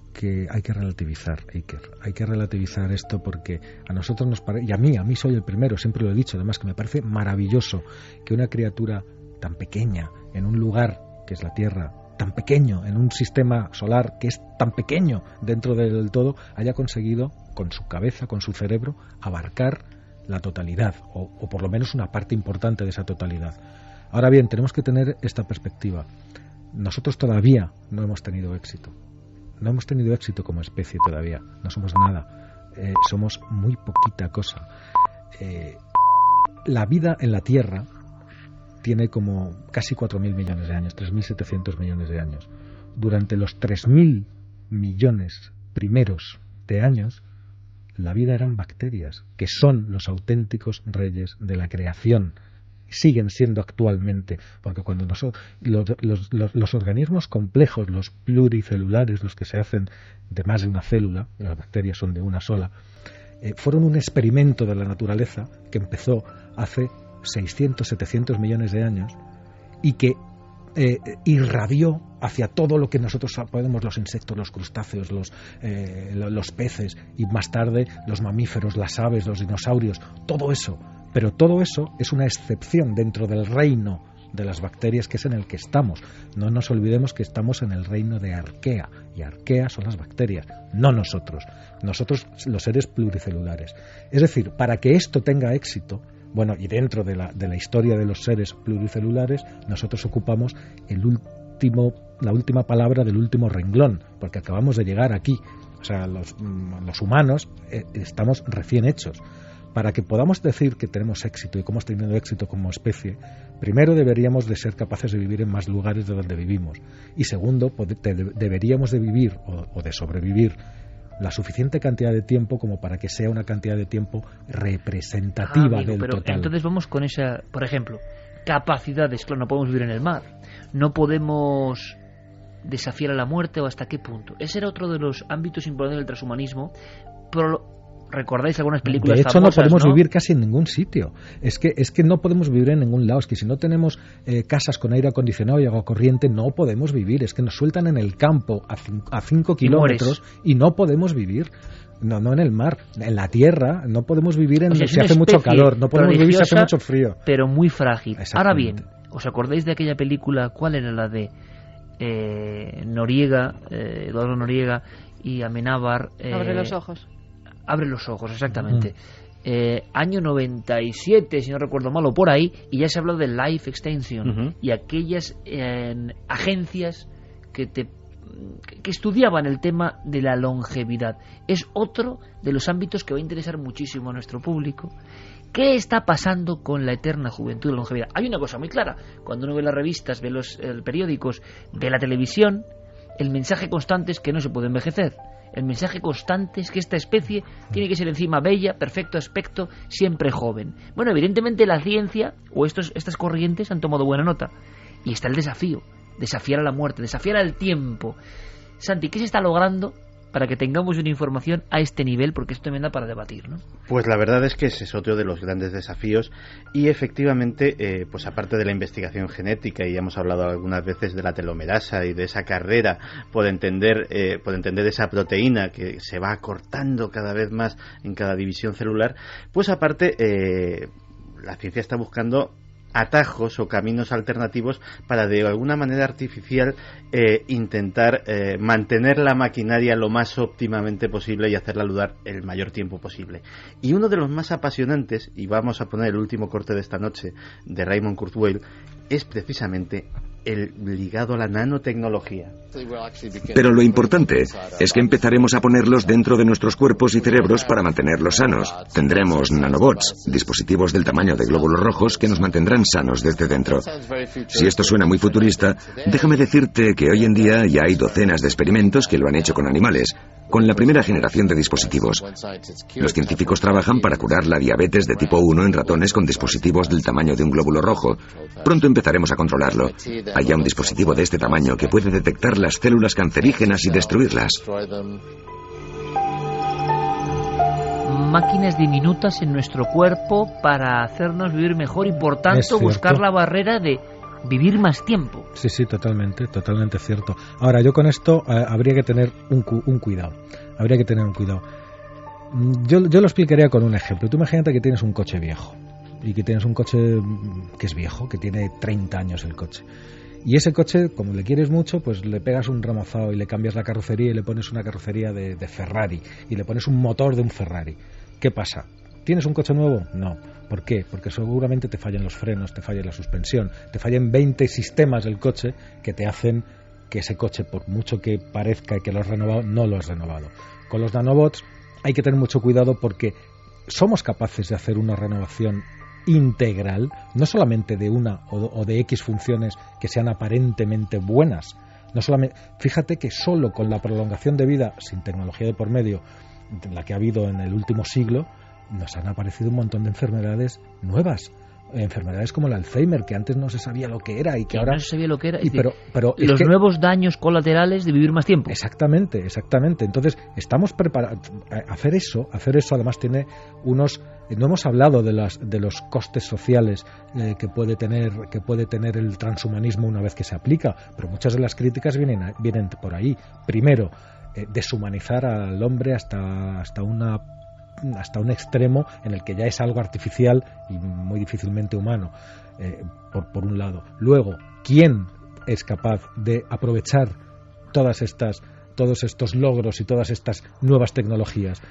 hay que relativizar, Iker. Hay que relativizar esto, porque a nosotros nos parece, y a mí soy el primero, siempre lo he dicho, además, que me parece maravilloso que una criatura tan pequeña en un lugar que es la Tierra, tan pequeño en un sistema solar que es tan pequeño dentro del todo, haya conseguido con su cabeza, con su cerebro, abarcar la totalidad, o por lo menos una parte importante de esa totalidad. Ahora bien, tenemos que tener esta perspectiva. Nosotros todavía no hemos tenido éxito. No hemos tenido éxito como especie todavía. No somos nada. Somos muy poquita cosa. La vida en la Tierra tiene como casi 4.000 millones de años, 3.700 millones de años. Durante los 3.000 millones primeros de años, la vida eran bacterias, que son los auténticos reyes de la creación. Siguen siendo actualmente, porque cuando nosotros los organismos complejos, los pluricelulares, los que se hacen de más de una célula, las bacterias son de una sola, fueron un experimento de la naturaleza que empezó hace 600, 700 millones de años y que irradió hacia todo lo que nosotros podemos, los insectos, los crustáceos, los peces, y más tarde los mamíferos, las aves, los dinosaurios, todo eso. Pero todo eso es una excepción dentro del reino de las bacterias, que es en el que estamos. No nos olvidemos que estamos en el reino de Arquea, y Arquea son las bacterias, no nosotros. Nosotros, los seres pluricelulares. Es decir, para que esto tenga éxito, bueno, y dentro de la historia de los seres pluricelulares, nosotros ocupamos la última palabra del último renglón, porque acabamos de llegar aquí. O sea, los humanos estamos recién hechos. Para que podamos decir que tenemos éxito y que hemos tenido éxito como especie, primero deberíamos de ser capaces de vivir en más lugares de donde vivimos. Y segundo, deberíamos de vivir o de sobrevivir la suficiente cantidad de tiempo como para que sea una cantidad de tiempo representativa del pero total. Entonces vamos con esa, por ejemplo, capacidades. Claro, no podemos vivir en el mar, no podemos desafiar a la muerte, o hasta qué punto. Ese era otro de los ámbitos importantes del transhumanismo. ¿Recordáis algunas películas famosas? De hecho, no podemos vivir casi en ningún sitio. Es que no podemos vivir en ningún lado. Es que si no tenemos casas con aire acondicionado y agua corriente, no podemos vivir. Es que nos sueltan en el campo a 5 kilómetros y no podemos vivir. No en el mar, en la tierra. No podemos vivir si hace mucho calor. No podemos vivir si hace mucho frío. Pero muy frágil. Ahora bien, ¿os acordáis de aquella película? ¿Cuál era la de Noriega, Eduardo Noriega y Amenábar? Abre los ojos. Abre los ojos, exactamente. Año 97, si no recuerdo mal, o por ahí, y ya se habló de Life Extension y aquellas agencias que estudiaban el tema de la longevidad. Es otro de los ámbitos que va a interesar muchísimo a nuestro público. ¿Qué está pasando con la eterna juventud y la longevidad? Hay una cosa muy clara. Cuando uno ve las revistas, ve los periódicos, ve la televisión, el mensaje constante es que no se puede envejecer. El mensaje constante es que esta especie tiene que ser encima bella, perfecto aspecto, siempre joven. Bueno, evidentemente la ciencia o estas corrientes han tomado buena nota. Y está el desafío, desafiar a la muerte, desafiar al tiempo. Santi, ¿qué se está logrando para que tengamos una información a este nivel? Porque esto me da para debatir, ¿no? Pues la verdad es que ese es otro de los grandes desafíos, y efectivamente, pues aparte de la investigación genética, y ya hemos hablado algunas veces de la telomerasa y de esa carrera por entender esa proteína que se va acortando cada vez más en cada división celular, pues aparte la ciencia está buscando atajos o caminos alternativos para de alguna manera artificial intentar mantener la maquinaria lo más óptimamente posible y hacerla durar el mayor tiempo posible. Y uno de los más apasionantes, y vamos a poner el último corte de esta noche de Raymond Kurzweil, es precisamente el ligado a la nanotecnología. Pero lo importante es que empezaremos a ponerlos dentro de nuestros cuerpos y cerebros para mantenerlos sanos. Tendremos nanobots, dispositivos del tamaño de glóbulos rojos que nos mantendrán sanos desde dentro. Si esto suena muy futurista, déjame decirte que hoy en día ya hay docenas de experimentos que lo han hecho con animales, con la primera generación de dispositivos. Los científicos trabajan para curar la diabetes de tipo 1 en ratones con dispositivos del tamaño de un glóbulo rojo. Pronto empezaremos a controlarlo. Hay ya un dispositivo de este tamaño que puede detectar las células cancerígenas y destruirlas. Máquinas diminutas en nuestro cuerpo para hacernos vivir mejor y por tanto buscar la barrera de vivir más tiempo. Sí, totalmente cierto. Ahora, yo con esto habría que tener un cuidado. Yo lo explicaría con un ejemplo. Tú imagínate que tienes un coche viejo, y que tienes un coche que es viejo, que tiene 30 años el coche. Y ese coche, como le quieres mucho, pues le pegas un remozado y le cambias la carrocería y le pones una carrocería de Ferrari y le pones un motor de un Ferrari. ¿Qué pasa? ¿Tienes un coche nuevo? No. ¿Por qué? Porque seguramente te fallan los frenos, te falla la suspensión, te fallan 20 sistemas del coche que te hacen que ese coche, por mucho que parezca que lo has renovado, no lo has renovado. Con los nanobots hay que tener mucho cuidado porque somos capaces de hacer una renovación integral, no solamente de una o de X funciones que sean aparentemente buenas. No solamente, fíjate que solo con la prolongación de vida, sin tecnología de por medio, la que ha habido en el último siglo, nos han aparecido un montón de enfermedades nuevas. Enfermedades como el Alzheimer, que antes no se sabía lo que era y que ahora no se sabía lo que era. Pero los nuevos daños colaterales de vivir más tiempo. Exactamente. Entonces estamos preparados. Hacer eso además tiene unos. No hemos hablado de los costes sociales que puede tener el transhumanismo una vez que se aplica, pero muchas de las críticas vienen por ahí. Primero, deshumanizar al hombre hasta una hasta un extremo en el que ya es algo artificial y muy difícilmente humano, por un lado. Luego, ¿quién es capaz de aprovechar todos estos logros y todas estas nuevas tecnologías?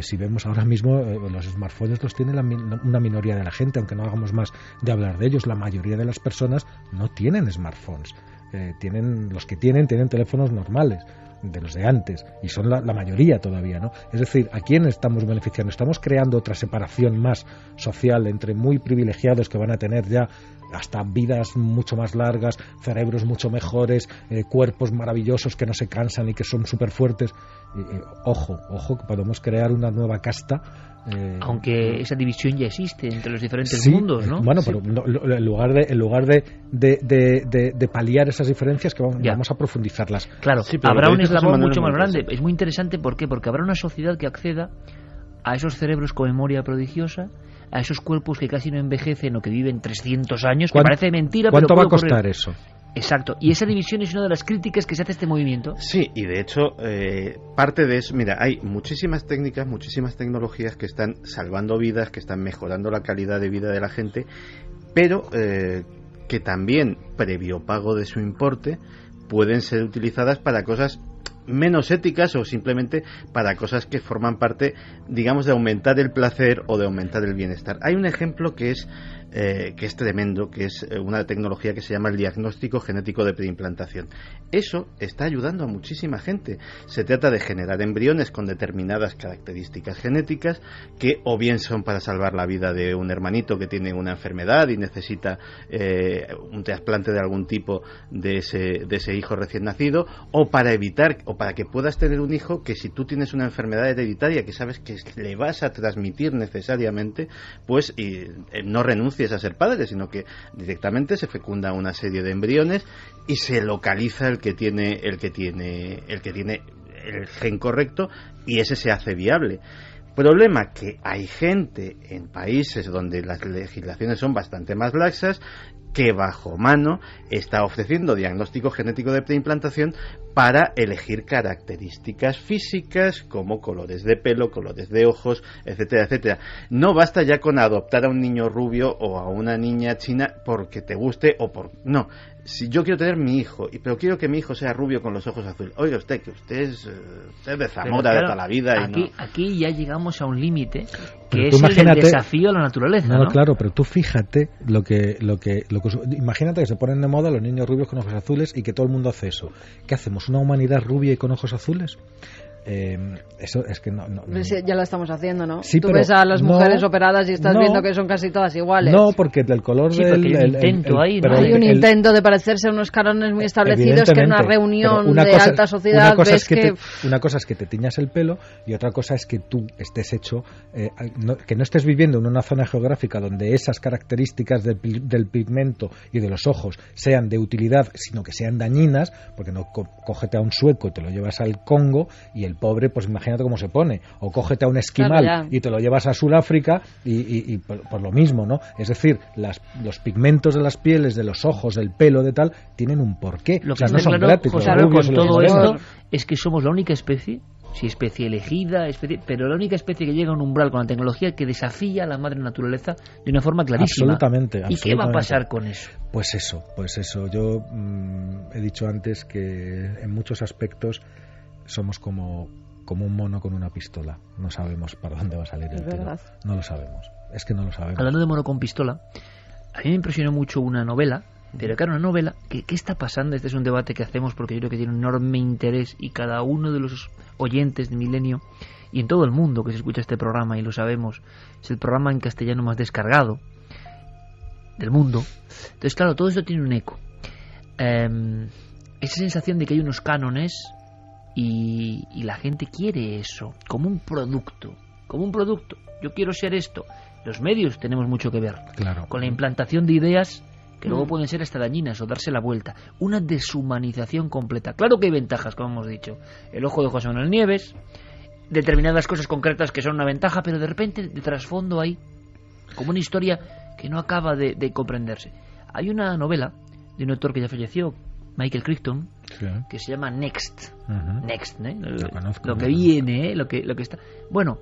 Si vemos ahora mismo, los smartphones los tiene una minoría de la gente, aunque no hagamos más de hablar de ellos. La mayoría de las personas no tienen smartphones. Los que tienen teléfonos normales, de los de antes, y son la mayoría todavía, ¿no? Es decir, ¿a quién estamos beneficiando? Estamos creando otra separación más social entre muy privilegiados, que van a tener ya hasta vidas mucho más largas, cerebros mucho mejores, cuerpos maravillosos que no se cansan y que son súper fuertes. Ojo, que podemos crear una nueva casta. Aunque esa división ya existe entre los diferentes mundos, ¿no? Bueno, pero en lugar de paliar esas diferencias, que vamos a profundizarlas. Claro, habrá un eslabón mucho más grande. Es muy interesante, ¿por qué? Porque habrá una sociedad que acceda a esos cerebros con memoria prodigiosa, a esos cuerpos que casi no envejecen o que viven 300 años, que parece mentira, pero ¿cuánto va a costar eso? Exacto, y esa división es una de las críticas que se hace a este movimiento. Sí, y de hecho, parte de eso, mira, hay muchísimas técnicas, muchísimas tecnologías que están salvando vidas, que están mejorando la calidad de vida de la gente, pero que también, previo pago de su importe, pueden ser utilizadas para cosas menos éticas o simplemente para cosas que forman parte, digamos, de aumentar el placer o de aumentar el bienestar. Hay un ejemplo que es tremendo, que es una tecnología que se llama el diagnóstico genético de preimplantación. Eso está ayudando a muchísima gente. Se trata de generar embriones con determinadas características genéticas que o bien son para salvar la vida de un hermanito que tiene una enfermedad y necesita un trasplante de algún tipo de ese hijo recién nacido, o para evitar o para que puedas tener un hijo que, si tú tienes una enfermedad hereditaria que sabes que le vas a transmitir necesariamente, pues no renuncies a ser padre, sino que directamente se fecunda una serie de embriones y se localiza el que tiene el gen correcto, y ese se hace viable. Problema que hay gente en países donde las legislaciones son bastante más laxas que bajo mano está ofreciendo diagnóstico genético de preimplantación para elegir características físicas como colores de pelo, colores de ojos, etcétera, etcétera. No basta ya con adoptar a un niño rubio o a una niña china porque te guste o por... No, si yo quiero tener mi hijo, pero quiero que mi hijo sea rubio con los ojos azules. Oiga usted, que usted es de Zamora, claro, de toda la vida. Aquí ya llegamos a un límite que es el desafío a la naturaleza, ¿no? Claro, pero tú fíjate lo que imagínate que se ponen de moda los niños rubios con ojos azules y que todo el mundo hace eso. ¿Qué hacemos? ¿Una humanidad rubia y con ojos azules? Eso es que no. Ya lo estamos haciendo, ¿no? Sí, tú ves a las mujeres operadas y estás viendo que son casi todas iguales. No, porque el color hay un intento de parecerse a unos cánones muy establecidos, que en una reunión de alta sociedad una cosa es que te tiñas el pelo y otra cosa es que tú estés hecho, que no estés viviendo en una zona geográfica donde esas características del pigmento y de los ojos sean de utilidad, sino que sean dañinas, porque no cógete a un sueco y te lo llevas al Congo y el pobre, pues imagínate cómo se pone, o cógete a un esquimal y te lo llevas a Sudáfrica y por lo mismo, ¿no? Es decir, los pigmentos de las pieles, de los ojos, del pelo, de tal, tienen un porqué. Lo que no son gratis. José, con todo esto es que somos la única especie, sí, especie elegida, pero la única especie que llega a un umbral con la tecnología que desafía a la madre naturaleza de una forma clarísima. Absolutamente. ¿Y qué va a pasar con eso? Pues eso. Yo he dicho antes que en muchos aspectos somos como un mono con una pistola. No sabemos para dónde va a salir el tiro. No lo sabemos. Es que no lo sabemos. Hablando de mono con pistola, a mí me impresionó mucho una novela, pero claro, una novela, ¿qué está pasando? Este es un debate que hacemos porque yo creo que tiene un enorme interés, y cada uno de los oyentes de Milenio y en todo el mundo que se escucha este programa, y lo sabemos, es el programa en castellano más descargado del mundo. Entonces, claro, todo esto tiene un eco. Esa sensación de que hay unos cánones y la gente quiere eso como un producto. Yo quiero ser esto. Los medios tenemos mucho que ver con la implantación de ideas que luego pueden ser hasta dañinas o darse la vuelta. Una deshumanización completa. Claro que hay ventajas, como hemos dicho. El ojo de José Manuel Nieves, determinadas cosas concretas que son una ventaja, pero de repente de trasfondo hay como una historia que no acaba de comprenderse. Hay una novela de un autor que ya falleció, Michael Crichton, que se llama Next. Next, ¿eh? Lo que viene, lo que está. Bueno,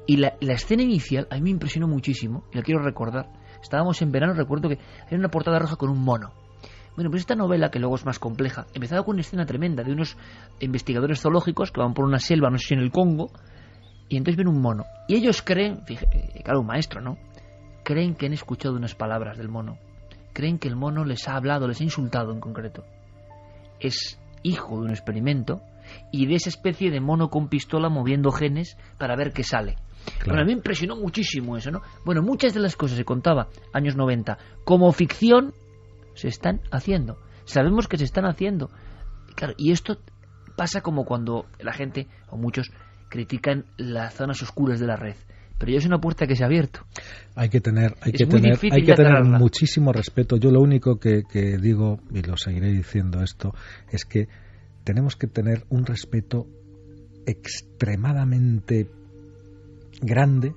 Y la escena inicial a mí me impresionó muchísimo, y la quiero recordar. Estábamos en verano, recuerdo que era una portada roja con un mono. Bueno, pues esta novela, que luego es más compleja, empezaba con una escena tremenda de unos investigadores zoológicos que van por una selva, no sé si en el Congo, y entonces ven un mono. Y ellos creen, claro, un maestro, ¿no? Creen que han escuchado unas palabras del mono. Creen que el mono les ha hablado, les ha insultado en concreto. Es hijo de un experimento y de esa especie de mono con pistola moviendo genes para ver qué sale. Claro. Bueno, a mí me impresionó muchísimo eso, ¿no? Bueno, muchas de las cosas se contaba, años 90, como ficción, se están haciendo. Sabemos que se están haciendo. Claro, y esto pasa como cuando la gente, o muchos, critican las zonas oscuras de la red. Pero ya es una puerta que se ha abierto. Hay que tener muchísimo respeto. Yo lo único que digo, y lo seguiré diciendo esto, es que tenemos que tener un respeto extremadamente grande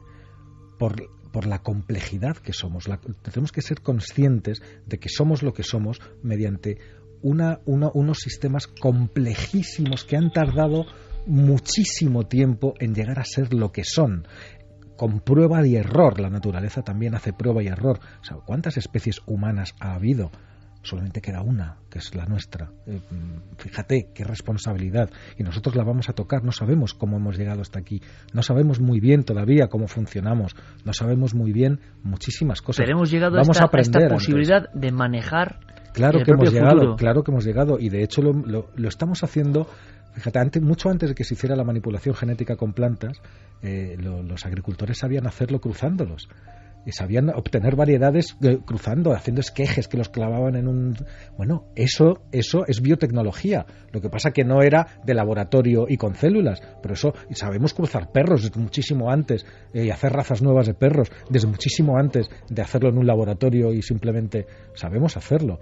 por la complejidad que somos. Tenemos que ser conscientes de que somos lo que somos mediante unos sistemas complejísimos que han tardado muchísimo tiempo en llegar a ser lo que son, con prueba y error. La naturaleza también hace prueba y error. O sea, ¿cuántas especies humanas ha habido? Solamente queda una, que es la nuestra. Fíjate qué responsabilidad. Y nosotros la vamos a tocar. No sabemos cómo hemos llegado hasta aquí. No sabemos muy bien todavía cómo funcionamos. No sabemos muy bien muchísimas cosas. Pero hemos llegado a esta posibilidad de manejar el propio futuro. Claro que hemos llegado. Y de hecho lo estamos haciendo. Fíjate, mucho antes de que se hiciera la manipulación genética con plantas, los agricultores sabían hacerlo cruzándolos. Y sabían obtener variedades cruzando, haciendo esquejes que los clavaban en un... Bueno, eso es biotecnología. Lo que pasa que no era de laboratorio y con células, pero eso, sabemos cruzar perros desde muchísimo antes y hacer razas nuevas de perros desde muchísimo antes de hacerlo en un laboratorio y simplemente sabemos hacerlo.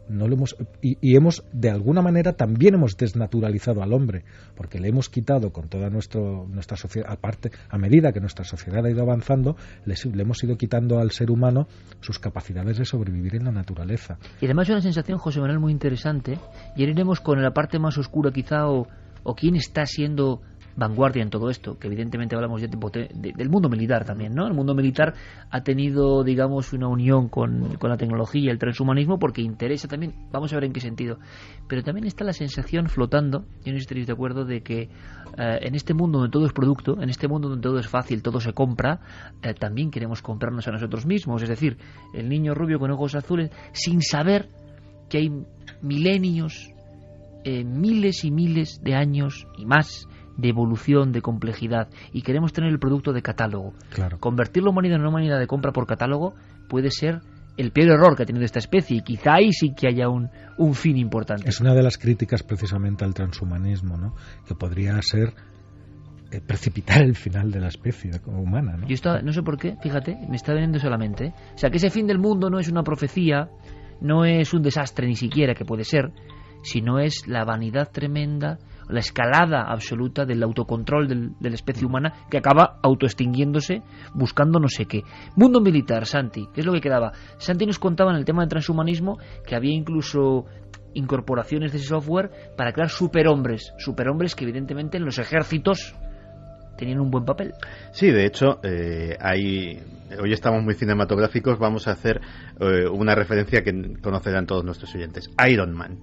No lo hemos, y hemos, de alguna manera, también hemos desnaturalizado al hombre, porque le hemos quitado con toda nuestra sociedad, aparte, a medida que nuestra sociedad ha ido avanzando, le hemos ido quitando al ser humano sus capacidades de sobrevivir en la naturaleza. Y además hay una sensación, José Manuel, muy interesante, y ahora iremos con la parte más oscura quizá, o quién está siendo vanguardia en todo esto, que evidentemente hablamos ya del mundo militar también, ¿no? El mundo militar ha tenido, digamos, una unión con la tecnología y el transhumanismo porque interesa también, vamos a ver en qué sentido, pero también está la sensación flotando, yo no sé si estaréis de acuerdo, de que en este mundo donde todo es producto, en este mundo donde todo es fácil, todo se compra, también queremos comprarnos a nosotros mismos, es decir, el niño rubio con ojos azules, sin saber que hay milenios, miles y miles de años y más de evolución, de complejidad, y queremos tener el producto de catálogo. Claro. Convertir la humanidad en una humanidad de compra por catálogo puede ser el peor error que ha tenido esta especie, y quizá ahí sí que haya un fin importante. Es una de las críticas precisamente al transhumanismo, ¿no? Que podría ser precipitar el final de la especie humana, ¿no? Yo no sé por qué, fíjate, me está viniendo solamente. O sea, que ese fin del mundo no es una profecía, no es un desastre ni siquiera, que puede ser, sino es la vanidad tremenda, la escalada absoluta del autocontrol de la especie humana que acaba autoextinguiéndose buscando no sé qué. Mundo militar, Santi, ¿qué es lo que quedaba? Santi nos contaba en el tema del transhumanismo que había incluso incorporaciones de ese software para crear superhombres que evidentemente en los ejércitos tenían un buen papel. Sí, de hecho, hoy estamos muy cinematográficos, vamos a hacer una referencia que conocerán todos nuestros oyentes, Iron Man.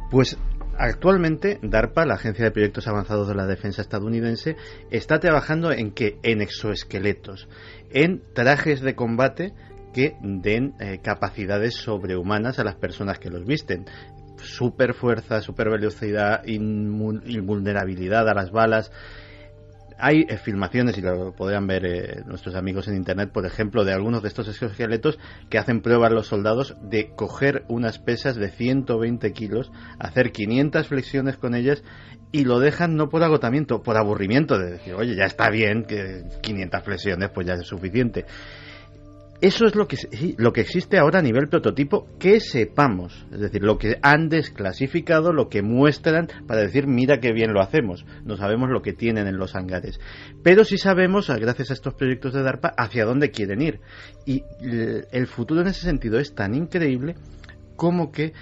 Pues actualmente DARPA, la Agencia de Proyectos Avanzados de la Defensa estadounidense, está trabajando en exoesqueletos, en trajes de combate que den capacidades sobrehumanas a las personas que los visten. Super fuerza, super velocidad, invulnerabilidad a las balas. Hay filmaciones, y lo podrán ver nuestros amigos en internet, por ejemplo, de algunos de estos exoesqueletos que hacen pruebas los soldados de coger unas pesas de 120 kilos, hacer 500 flexiones con ellas y lo dejan no por agotamiento, por aburrimiento, de decir, oye, ya está bien, que 500 flexiones pues ya es suficiente. Eso es lo que existe ahora a nivel prototipo, que sepamos, es decir, lo que han desclasificado, lo que muestran para decir, mira qué bien lo hacemos. No sabemos lo que tienen en los hangares, pero sí sabemos, gracias a estos proyectos de DARPA, hacia dónde quieren ir. Y el futuro en ese sentido es tan increíble como que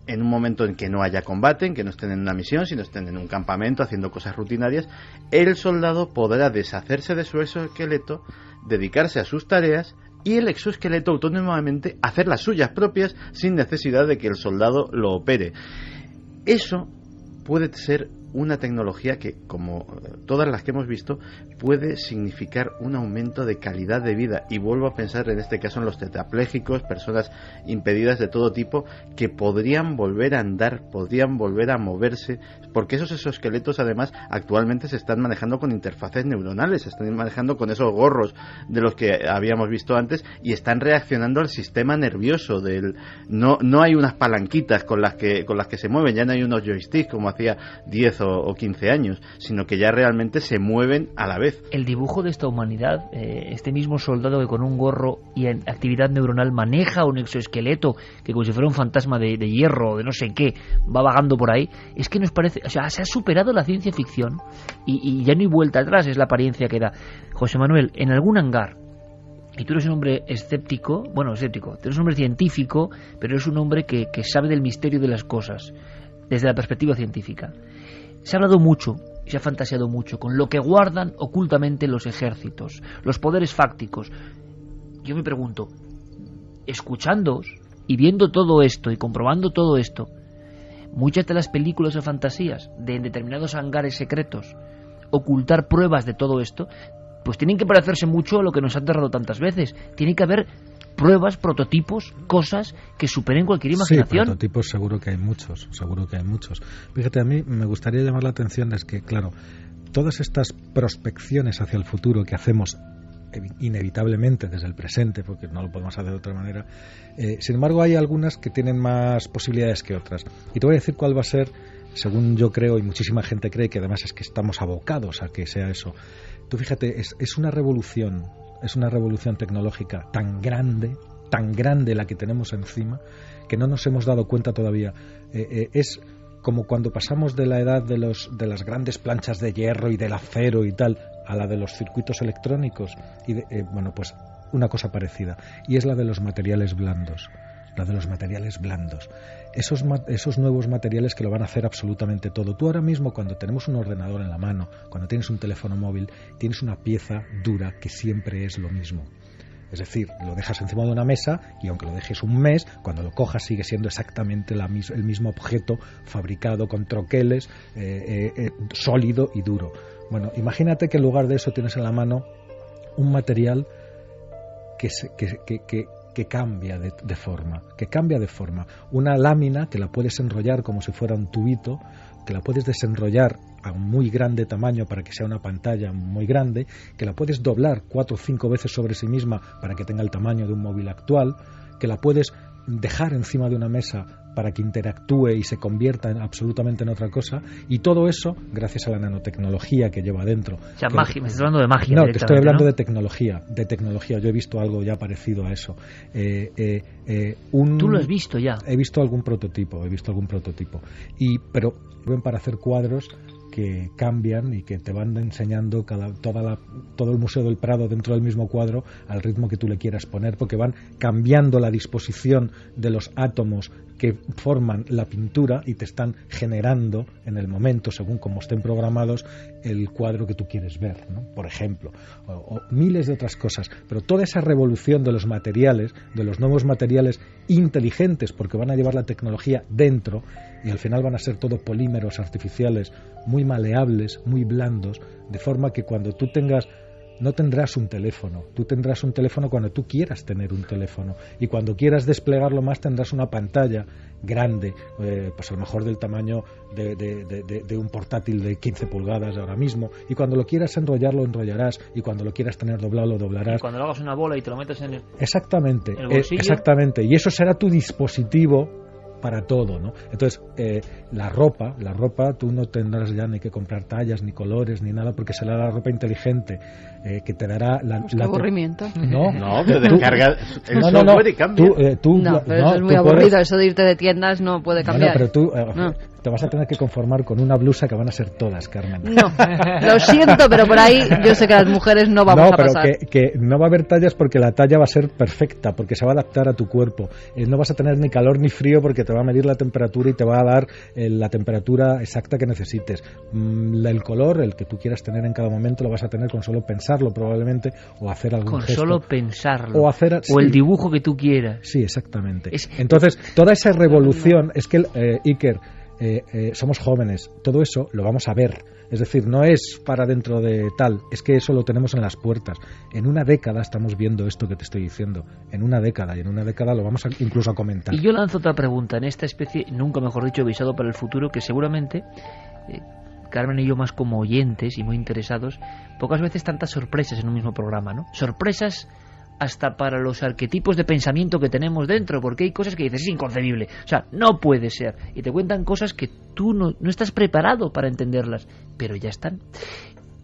en un momento en que no haya combate, en que no estén en una misión, sino estén en un campamento haciendo cosas rutinarias, el soldado podrá deshacerse de su exoesqueleto, dedicarse a sus tareas y el exoesqueleto autónomamente hacer las suyas propias sin necesidad de que el soldado lo opere. Eso puede ser una tecnología que, como todas las que hemos visto, puede significar un aumento de calidad de vida. Y vuelvo a pensar en este caso en los tetraplégicos, personas impedidas de todo tipo, que podrían volver a andar, podrían volver a moverse, porque esos exoesqueletos además actualmente se están manejando con interfaces neuronales, se están manejando con esos gorros de los que habíamos visto antes y están reaccionando al sistema nervioso del... No hay unas palanquitas con las que se mueven, ya no hay unos joysticks como hacía 10 o 15 años, sino que ya realmente se mueven a la vez. El dibujo de esta humanidad, este mismo soldado que con un gorro y en actividad neuronal maneja un exoesqueleto que como si fuera un fantasma de hierro o de no sé qué, va vagando por ahí, es que nos parece, o sea, se ha superado la ciencia ficción y ya no hay vuelta atrás, es la apariencia que da. José Manuel, en algún hangar, y tú eres un hombre escéptico, tú eres un hombre científico, pero eres un hombre que sabe del misterio de las cosas desde la perspectiva científica. Se ha hablado mucho y se ha fantaseado mucho con lo que guardan ocultamente los ejércitos, los poderes fácticos. Yo me pregunto, escuchándoos y viendo todo esto y comprobando todo esto, muchas de las películas o fantasías de determinados hangares secretos, ocultar pruebas de todo esto, pues tienen que parecerse mucho a lo que nos han narrado tantas veces. Tiene que haber pruebas, prototipos, cosas que superen cualquier imaginación. Sí, prototipos seguro que hay muchos. Fíjate, a mí me gustaría llamar la atención es que, claro, todas estas prospecciones hacia el futuro que hacemos inevitablemente desde el presente, porque no lo podemos hacer de otra manera, sin embargo hay algunas que tienen más posibilidades que otras. Y te voy a decir cuál va a ser, según yo creo, y muchísima gente cree, que además es que estamos abocados a que sea eso. Tú fíjate, es una revolución tecnológica tan grande la que tenemos encima, que no nos hemos dado cuenta todavía. Es como cuando pasamos de la edad de las grandes planchas de hierro y del acero y tal, a la de los circuitos electrónicos, y pues una cosa parecida, y es la de los materiales blandos. Esos nuevos materiales que lo van a hacer absolutamente todo. Tú ahora mismo, cuando tenemos un ordenador en la mano, cuando tienes un teléfono móvil, tienes una pieza dura que siempre es lo mismo. Es decir, lo dejas encima de una mesa y aunque lo dejes un mes, cuando lo cojas sigue siendo exactamente el mismo objeto fabricado con troqueles, sólido y duro. Bueno, imagínate que en lugar de eso tienes en la mano un material que cambia de forma, una lámina que la puedes enrollar como si fuera un tubito, que la puedes desenrollar a un muy grande tamaño para que sea una pantalla muy grande, que la puedes doblar 4 o 5 veces sobre sí misma para que tenga el tamaño de un móvil actual, que la puedes dejar encima de una mesa para que interactúe y se convierta absolutamente en otra cosa, y todo eso gracias a la nanotecnología que lleva dentro. O sea, magia, me estás hablando de magia. No, te estoy hablando, ¿no?, de tecnología. Yo he visto algo ya parecido a eso. ¿Tú lo has visto ya? He visto algún prototipo, pero sirven para hacer cuadros que cambian y que te van enseñando todo el Museo del Prado dentro del mismo cuadro al ritmo que tú le quieras poner, porque van cambiando la disposición de los átomos que forman la pintura y te están generando en el momento, según como estén programados, el cuadro que tú quieres ver, ¿no?, por ejemplo, o miles de otras cosas. Pero toda esa revolución de los materiales, de los nuevos materiales inteligentes, porque van a llevar la tecnología dentro y al final van a ser todo polímeros artificiales muy maleables, muy blandos, de forma que cuando tú no tendrás un teléfono, tú tendrás un teléfono cuando tú quieras tener un teléfono, y cuando quieras desplegarlo más tendrás una pantalla grande, pues a lo mejor del tamaño de un portátil de 15 pulgadas ahora mismo, y cuando lo quieras enrollar lo enrollarás, y cuando lo quieras tener doblado lo doblarás. Y cuando lo hagas una bola y te lo metes en el bolsillo. Exactamente, y eso será tu dispositivo para todo, ¿no? Entonces, la ropa, tú no tendrás ya ni que comprar tallas, ni colores, ni nada, porque será la ropa inteligente. que te dará qué aburrimiento. No, pero descarga el software y cambia. Pero eso es muy aburrido, eso de irte de tiendas no puede cambiar. Pero tú te vas a tener que conformar con una blusa que van a ser todas, Carmen. No, lo siento, pero por ahí yo sé que las mujeres no vamos a pasar. No, pero que no va a haber tallas porque la talla va a ser perfecta, porque se va a adaptar a tu cuerpo. No vas a tener ni calor ni frío porque te va a medir la temperatura y te va a dar la temperatura exacta que necesites. El color, el que tú quieras tener en cada momento, lo vas a tener con solo pensarlo probablemente, o hacer algún gesto. Con solo pensarlo. O el dibujo que tú quieras. Sí, exactamente. Entonces, toda esa revolución, es que Iker, somos jóvenes, todo eso lo vamos a ver. Es decir, no es para dentro de tal, es que eso lo tenemos en las puertas. En una década estamos viendo esto que te estoy diciendo. En una década lo vamos incluso a comentar. Y yo lanzo otra pregunta en esta especie, nunca mejor dicho, visado para el futuro, que seguramente Carmen y yo, más como oyentes y muy interesados, pocas veces tantas sorpresas en un mismo programa, ¿no? Sorpresas hasta para los arquetipos de pensamiento que tenemos dentro, porque hay cosas que dices, es inconcebible, o sea, no puede ser, y te cuentan cosas que tú no estás preparado para entenderlas, pero ya están.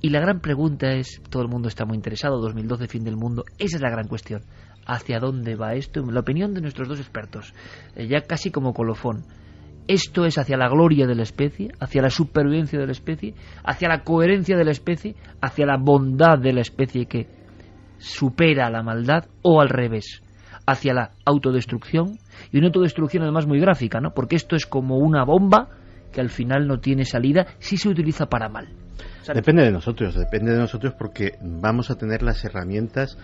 Y la gran pregunta es, todo el mundo está muy interesado, 2012, fin del mundo, esa es la gran cuestión, ¿hacia dónde va esto? La opinión de nuestros dos expertos, ya casi como colofón. ¿Esto es hacia la gloria de la especie, hacia la supervivencia de la especie, hacia la coherencia de la especie, hacia la bondad de la especie que supera la maldad, o al revés, hacia la autodestrucción? Y una autodestrucción además muy gráfica, ¿no? Porque esto es como una bomba que al final no tiene salida si se utiliza para mal. Depende de nosotros porque vamos a tener las herramientas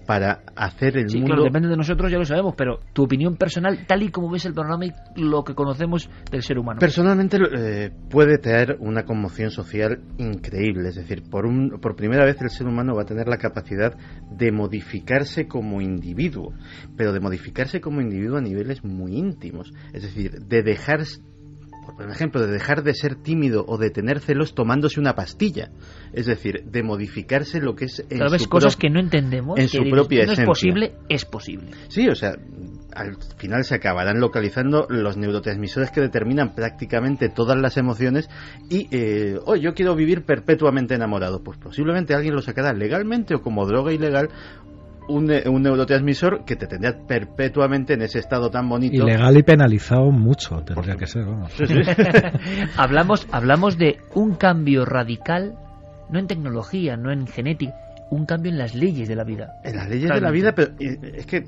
para hacer el mundo... Claro, depende de nosotros, ya lo sabemos, pero tu opinión personal, tal y como ves el programa y lo que conocemos del ser humano. Personalmente puede traer una conmoción social increíble, es decir, por primera vez el ser humano va a tener la capacidad de modificarse como individuo, pero de modificarse como individuo a niveles muy íntimos, es decir, de dejar... Por ejemplo, de dejar de ser tímido o de tener celos tomándose una pastilla. Es decir, de modificarse lo que es en su cosas que no entendemos, en su propia esencia. No es posible, es posible. Sí, o sea, al final se acabarán localizando los neurotransmisores que determinan prácticamente todas las emociones y, yo quiero vivir perpetuamente enamorado. Pues posiblemente alguien lo sacará legalmente o como droga ilegal, un neurotransmisor que te tendría perpetuamente en ese estado tan bonito. Ilegal y penalizado mucho, tendría que ser, vamos. Sí. hablamos de un cambio radical, no en tecnología, no en genética, un cambio en las leyes de la vida. En las leyes de la vida, pero es que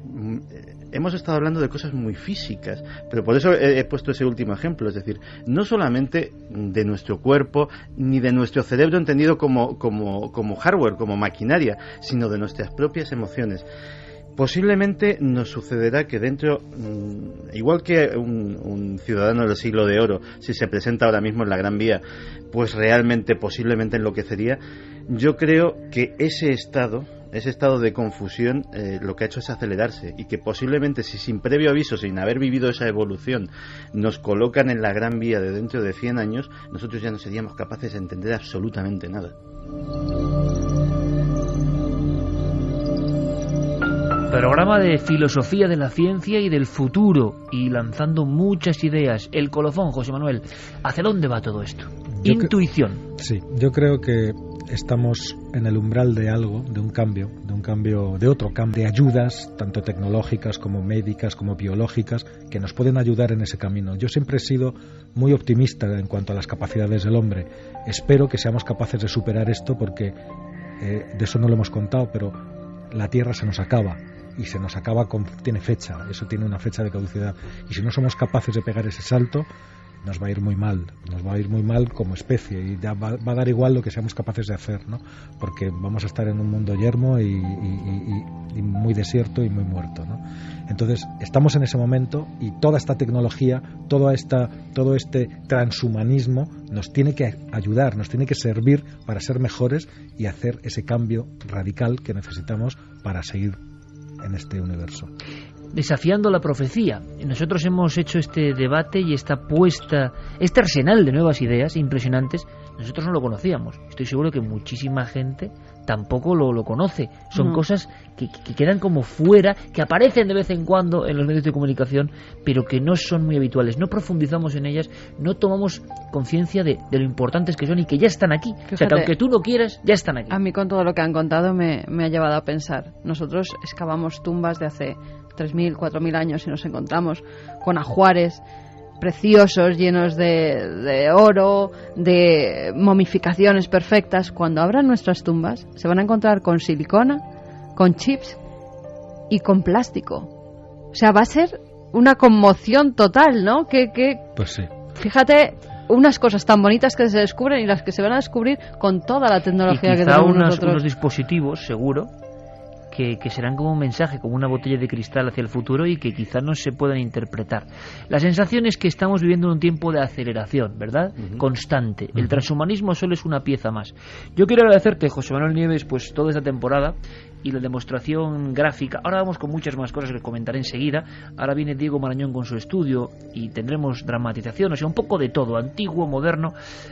hemos estado hablando de cosas muy físicas, pero por eso he puesto ese último ejemplo, es decir, no solamente de nuestro cuerpo ni de nuestro cerebro entendido como hardware, como maquinaria, sino de nuestras propias emociones. Posiblemente nos sucederá que dentro, igual que un ciudadano del siglo de oro, si se presenta ahora mismo en la Gran Vía, pues realmente posiblemente enloquecería. Yo creo que ese estado de confusión lo que ha hecho es acelerarse, y que posiblemente si sin previo aviso, sin haber vivido esa evolución, nos colocan en la Gran Vía de dentro de 100 años, nosotros ya no seríamos capaces de entender absolutamente nada. Programa de filosofía de la ciencia y del futuro, y lanzando muchas ideas. El colofón, José Manuel, ¿hacia dónde va todo esto? Intuición. Sí, yo creo que estamos en el umbral de algo, de otro cambio, de ayudas, tanto tecnológicas como médicas, como biológicas, que nos pueden ayudar en ese camino. Yo siempre he sido muy optimista en cuanto a las capacidades del hombre. Espero que seamos capaces de superar esto, porque de eso no lo hemos contado, pero la Tierra se nos acaba. Y se nos acaba tiene fecha, eso tiene una fecha de caducidad. Y si no somos capaces de pegar ese salto, nos va a ir muy mal como especie, y ya va a dar igual lo que seamos capaces de hacer, ¿no? Porque vamos a estar en un mundo yermo y muy desierto y muy muerto, ¿no? Entonces estamos en ese momento, y toda esta tecnología, todo este transhumanismo nos tiene que ayudar, nos tiene que servir para ser mejores y hacer ese cambio radical que necesitamos para seguir en este universo. Desafiando la profecía. Nosotros hemos hecho este debate y esta puesta, este arsenal de nuevas ideas impresionantes. Nosotros no lo conocíamos. Estoy seguro que muchísima gente tampoco lo conoce. Son cosas que quedan como fuera, que aparecen de vez en cuando en los medios de comunicación, pero que no son muy habituales. No profundizamos en ellas, no tomamos conciencia de lo importantes que son y que ya están aquí. Fíjate, o sea, que aunque tú no quieras, ya están aquí. A mí con todo lo que han contado me ha llevado a pensar. Nosotros excavamos tumbas de hace 3.000, 4.000 años y nos encontramos con ajuares preciosos, llenos de oro, de momificaciones perfectas. Cuando abran nuestras tumbas se van a encontrar con silicona, con chips y con plástico. O sea, va a ser una conmoción total, ¿no? Pues sí. Fíjate, unas cosas tan bonitas que se descubren y las que se van a descubrir con toda la tecnología que tenemos nosotros. Unos dispositivos, seguro, que serán como un mensaje, como una botella de cristal hacia el futuro y que quizás no se puedan interpretar. La sensación es que estamos viviendo un tiempo de aceleración, ¿verdad? Constante. El transhumanismo solo es una pieza más. Yo quiero agradecerte, José Manuel Nieves, pues toda esta temporada y la demostración gráfica. Ahora vamos con muchas más cosas que comentaré enseguida. Ahora viene Diego Marañón con su estudio y tendremos dramatización, o sea, un poco de todo, antiguo, moderno.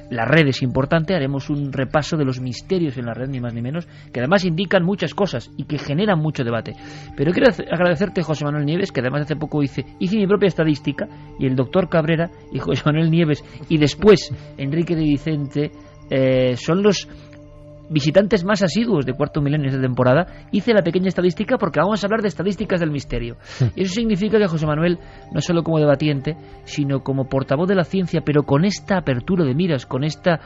La red es importante, haremos un repaso de los misterios en la red, ni más ni menos, que además indican muchas cosas y que generan mucho debate. Pero quiero agradecerte, José Manuel Nieves, que además hace poco hice mi propia estadística, y el doctor Cabrera y José Manuel Nieves y después Enrique de Vicente son los visitantes más asiduos de Cuarto Milenio esta temporada. Hice la pequeña estadística porque vamos a hablar de estadísticas del misterio. Y eso significa que José Manuel, no solo como debatiente, sino como portavoz de la ciencia, pero con esta apertura de miras, con este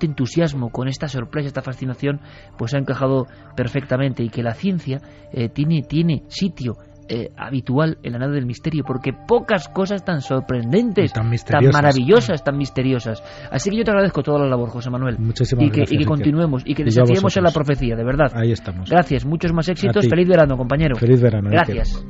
entusiasmo, con esta sorpresa, esta fascinación, pues ha encajado perfectamente. Y que la ciencia tiene sitio habitual en la nave del misterio, porque pocas cosas tan sorprendentes, tan maravillosas, tan misteriosas. Así que yo te agradezco toda la labor, José Manuel. Muchísimas gracias, y que continuemos y que desafiemos en la profecía, de verdad. Ahí estamos. Gracias, muchos más éxitos. Feliz verano, compañero. Feliz verano. Gracias.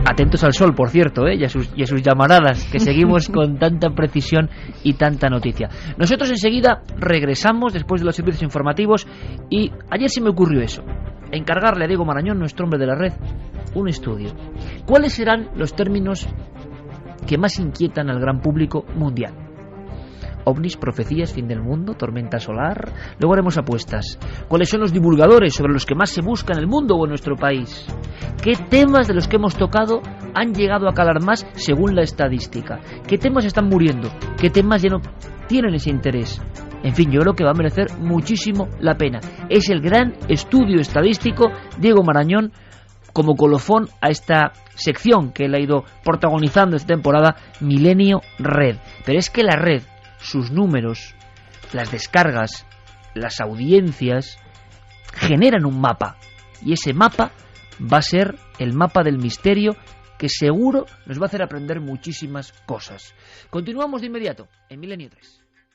Atentos al sol, por cierto, y a sus llamaradas, que seguimos con tanta precisión y tanta noticia. Nosotros enseguida regresamos después de los servicios informativos y ayer se me ocurrió eso, encargarle a Diego Marañón, nuestro hombre de la red, un estudio. ¿Cuáles serán los términos que más inquietan al gran público mundial? ovnis, profecías, fin del mundo, tormenta solar. Luego haremos apuestas. ¿Cuáles son los divulgadores sobre los que más se busca en el mundo o en nuestro país? ¿Qué temas de los que hemos tocado han llegado a calar más según la estadística? ¿Qué temas están muriendo? ¿Qué temas ya no tienen ese interés? En fin, yo creo que va a merecer muchísimo la pena. Es el gran estudio estadístico Diego Marañón como colofón a esta sección que él ha ido protagonizando esta temporada, Milenio Red. Pero es que la red, sus números, las descargas, las audiencias, generan un mapa. Y ese mapa va a ser el mapa del misterio que seguro nos va a hacer aprender muchísimas cosas. Continuamos de inmediato en Milenio 3.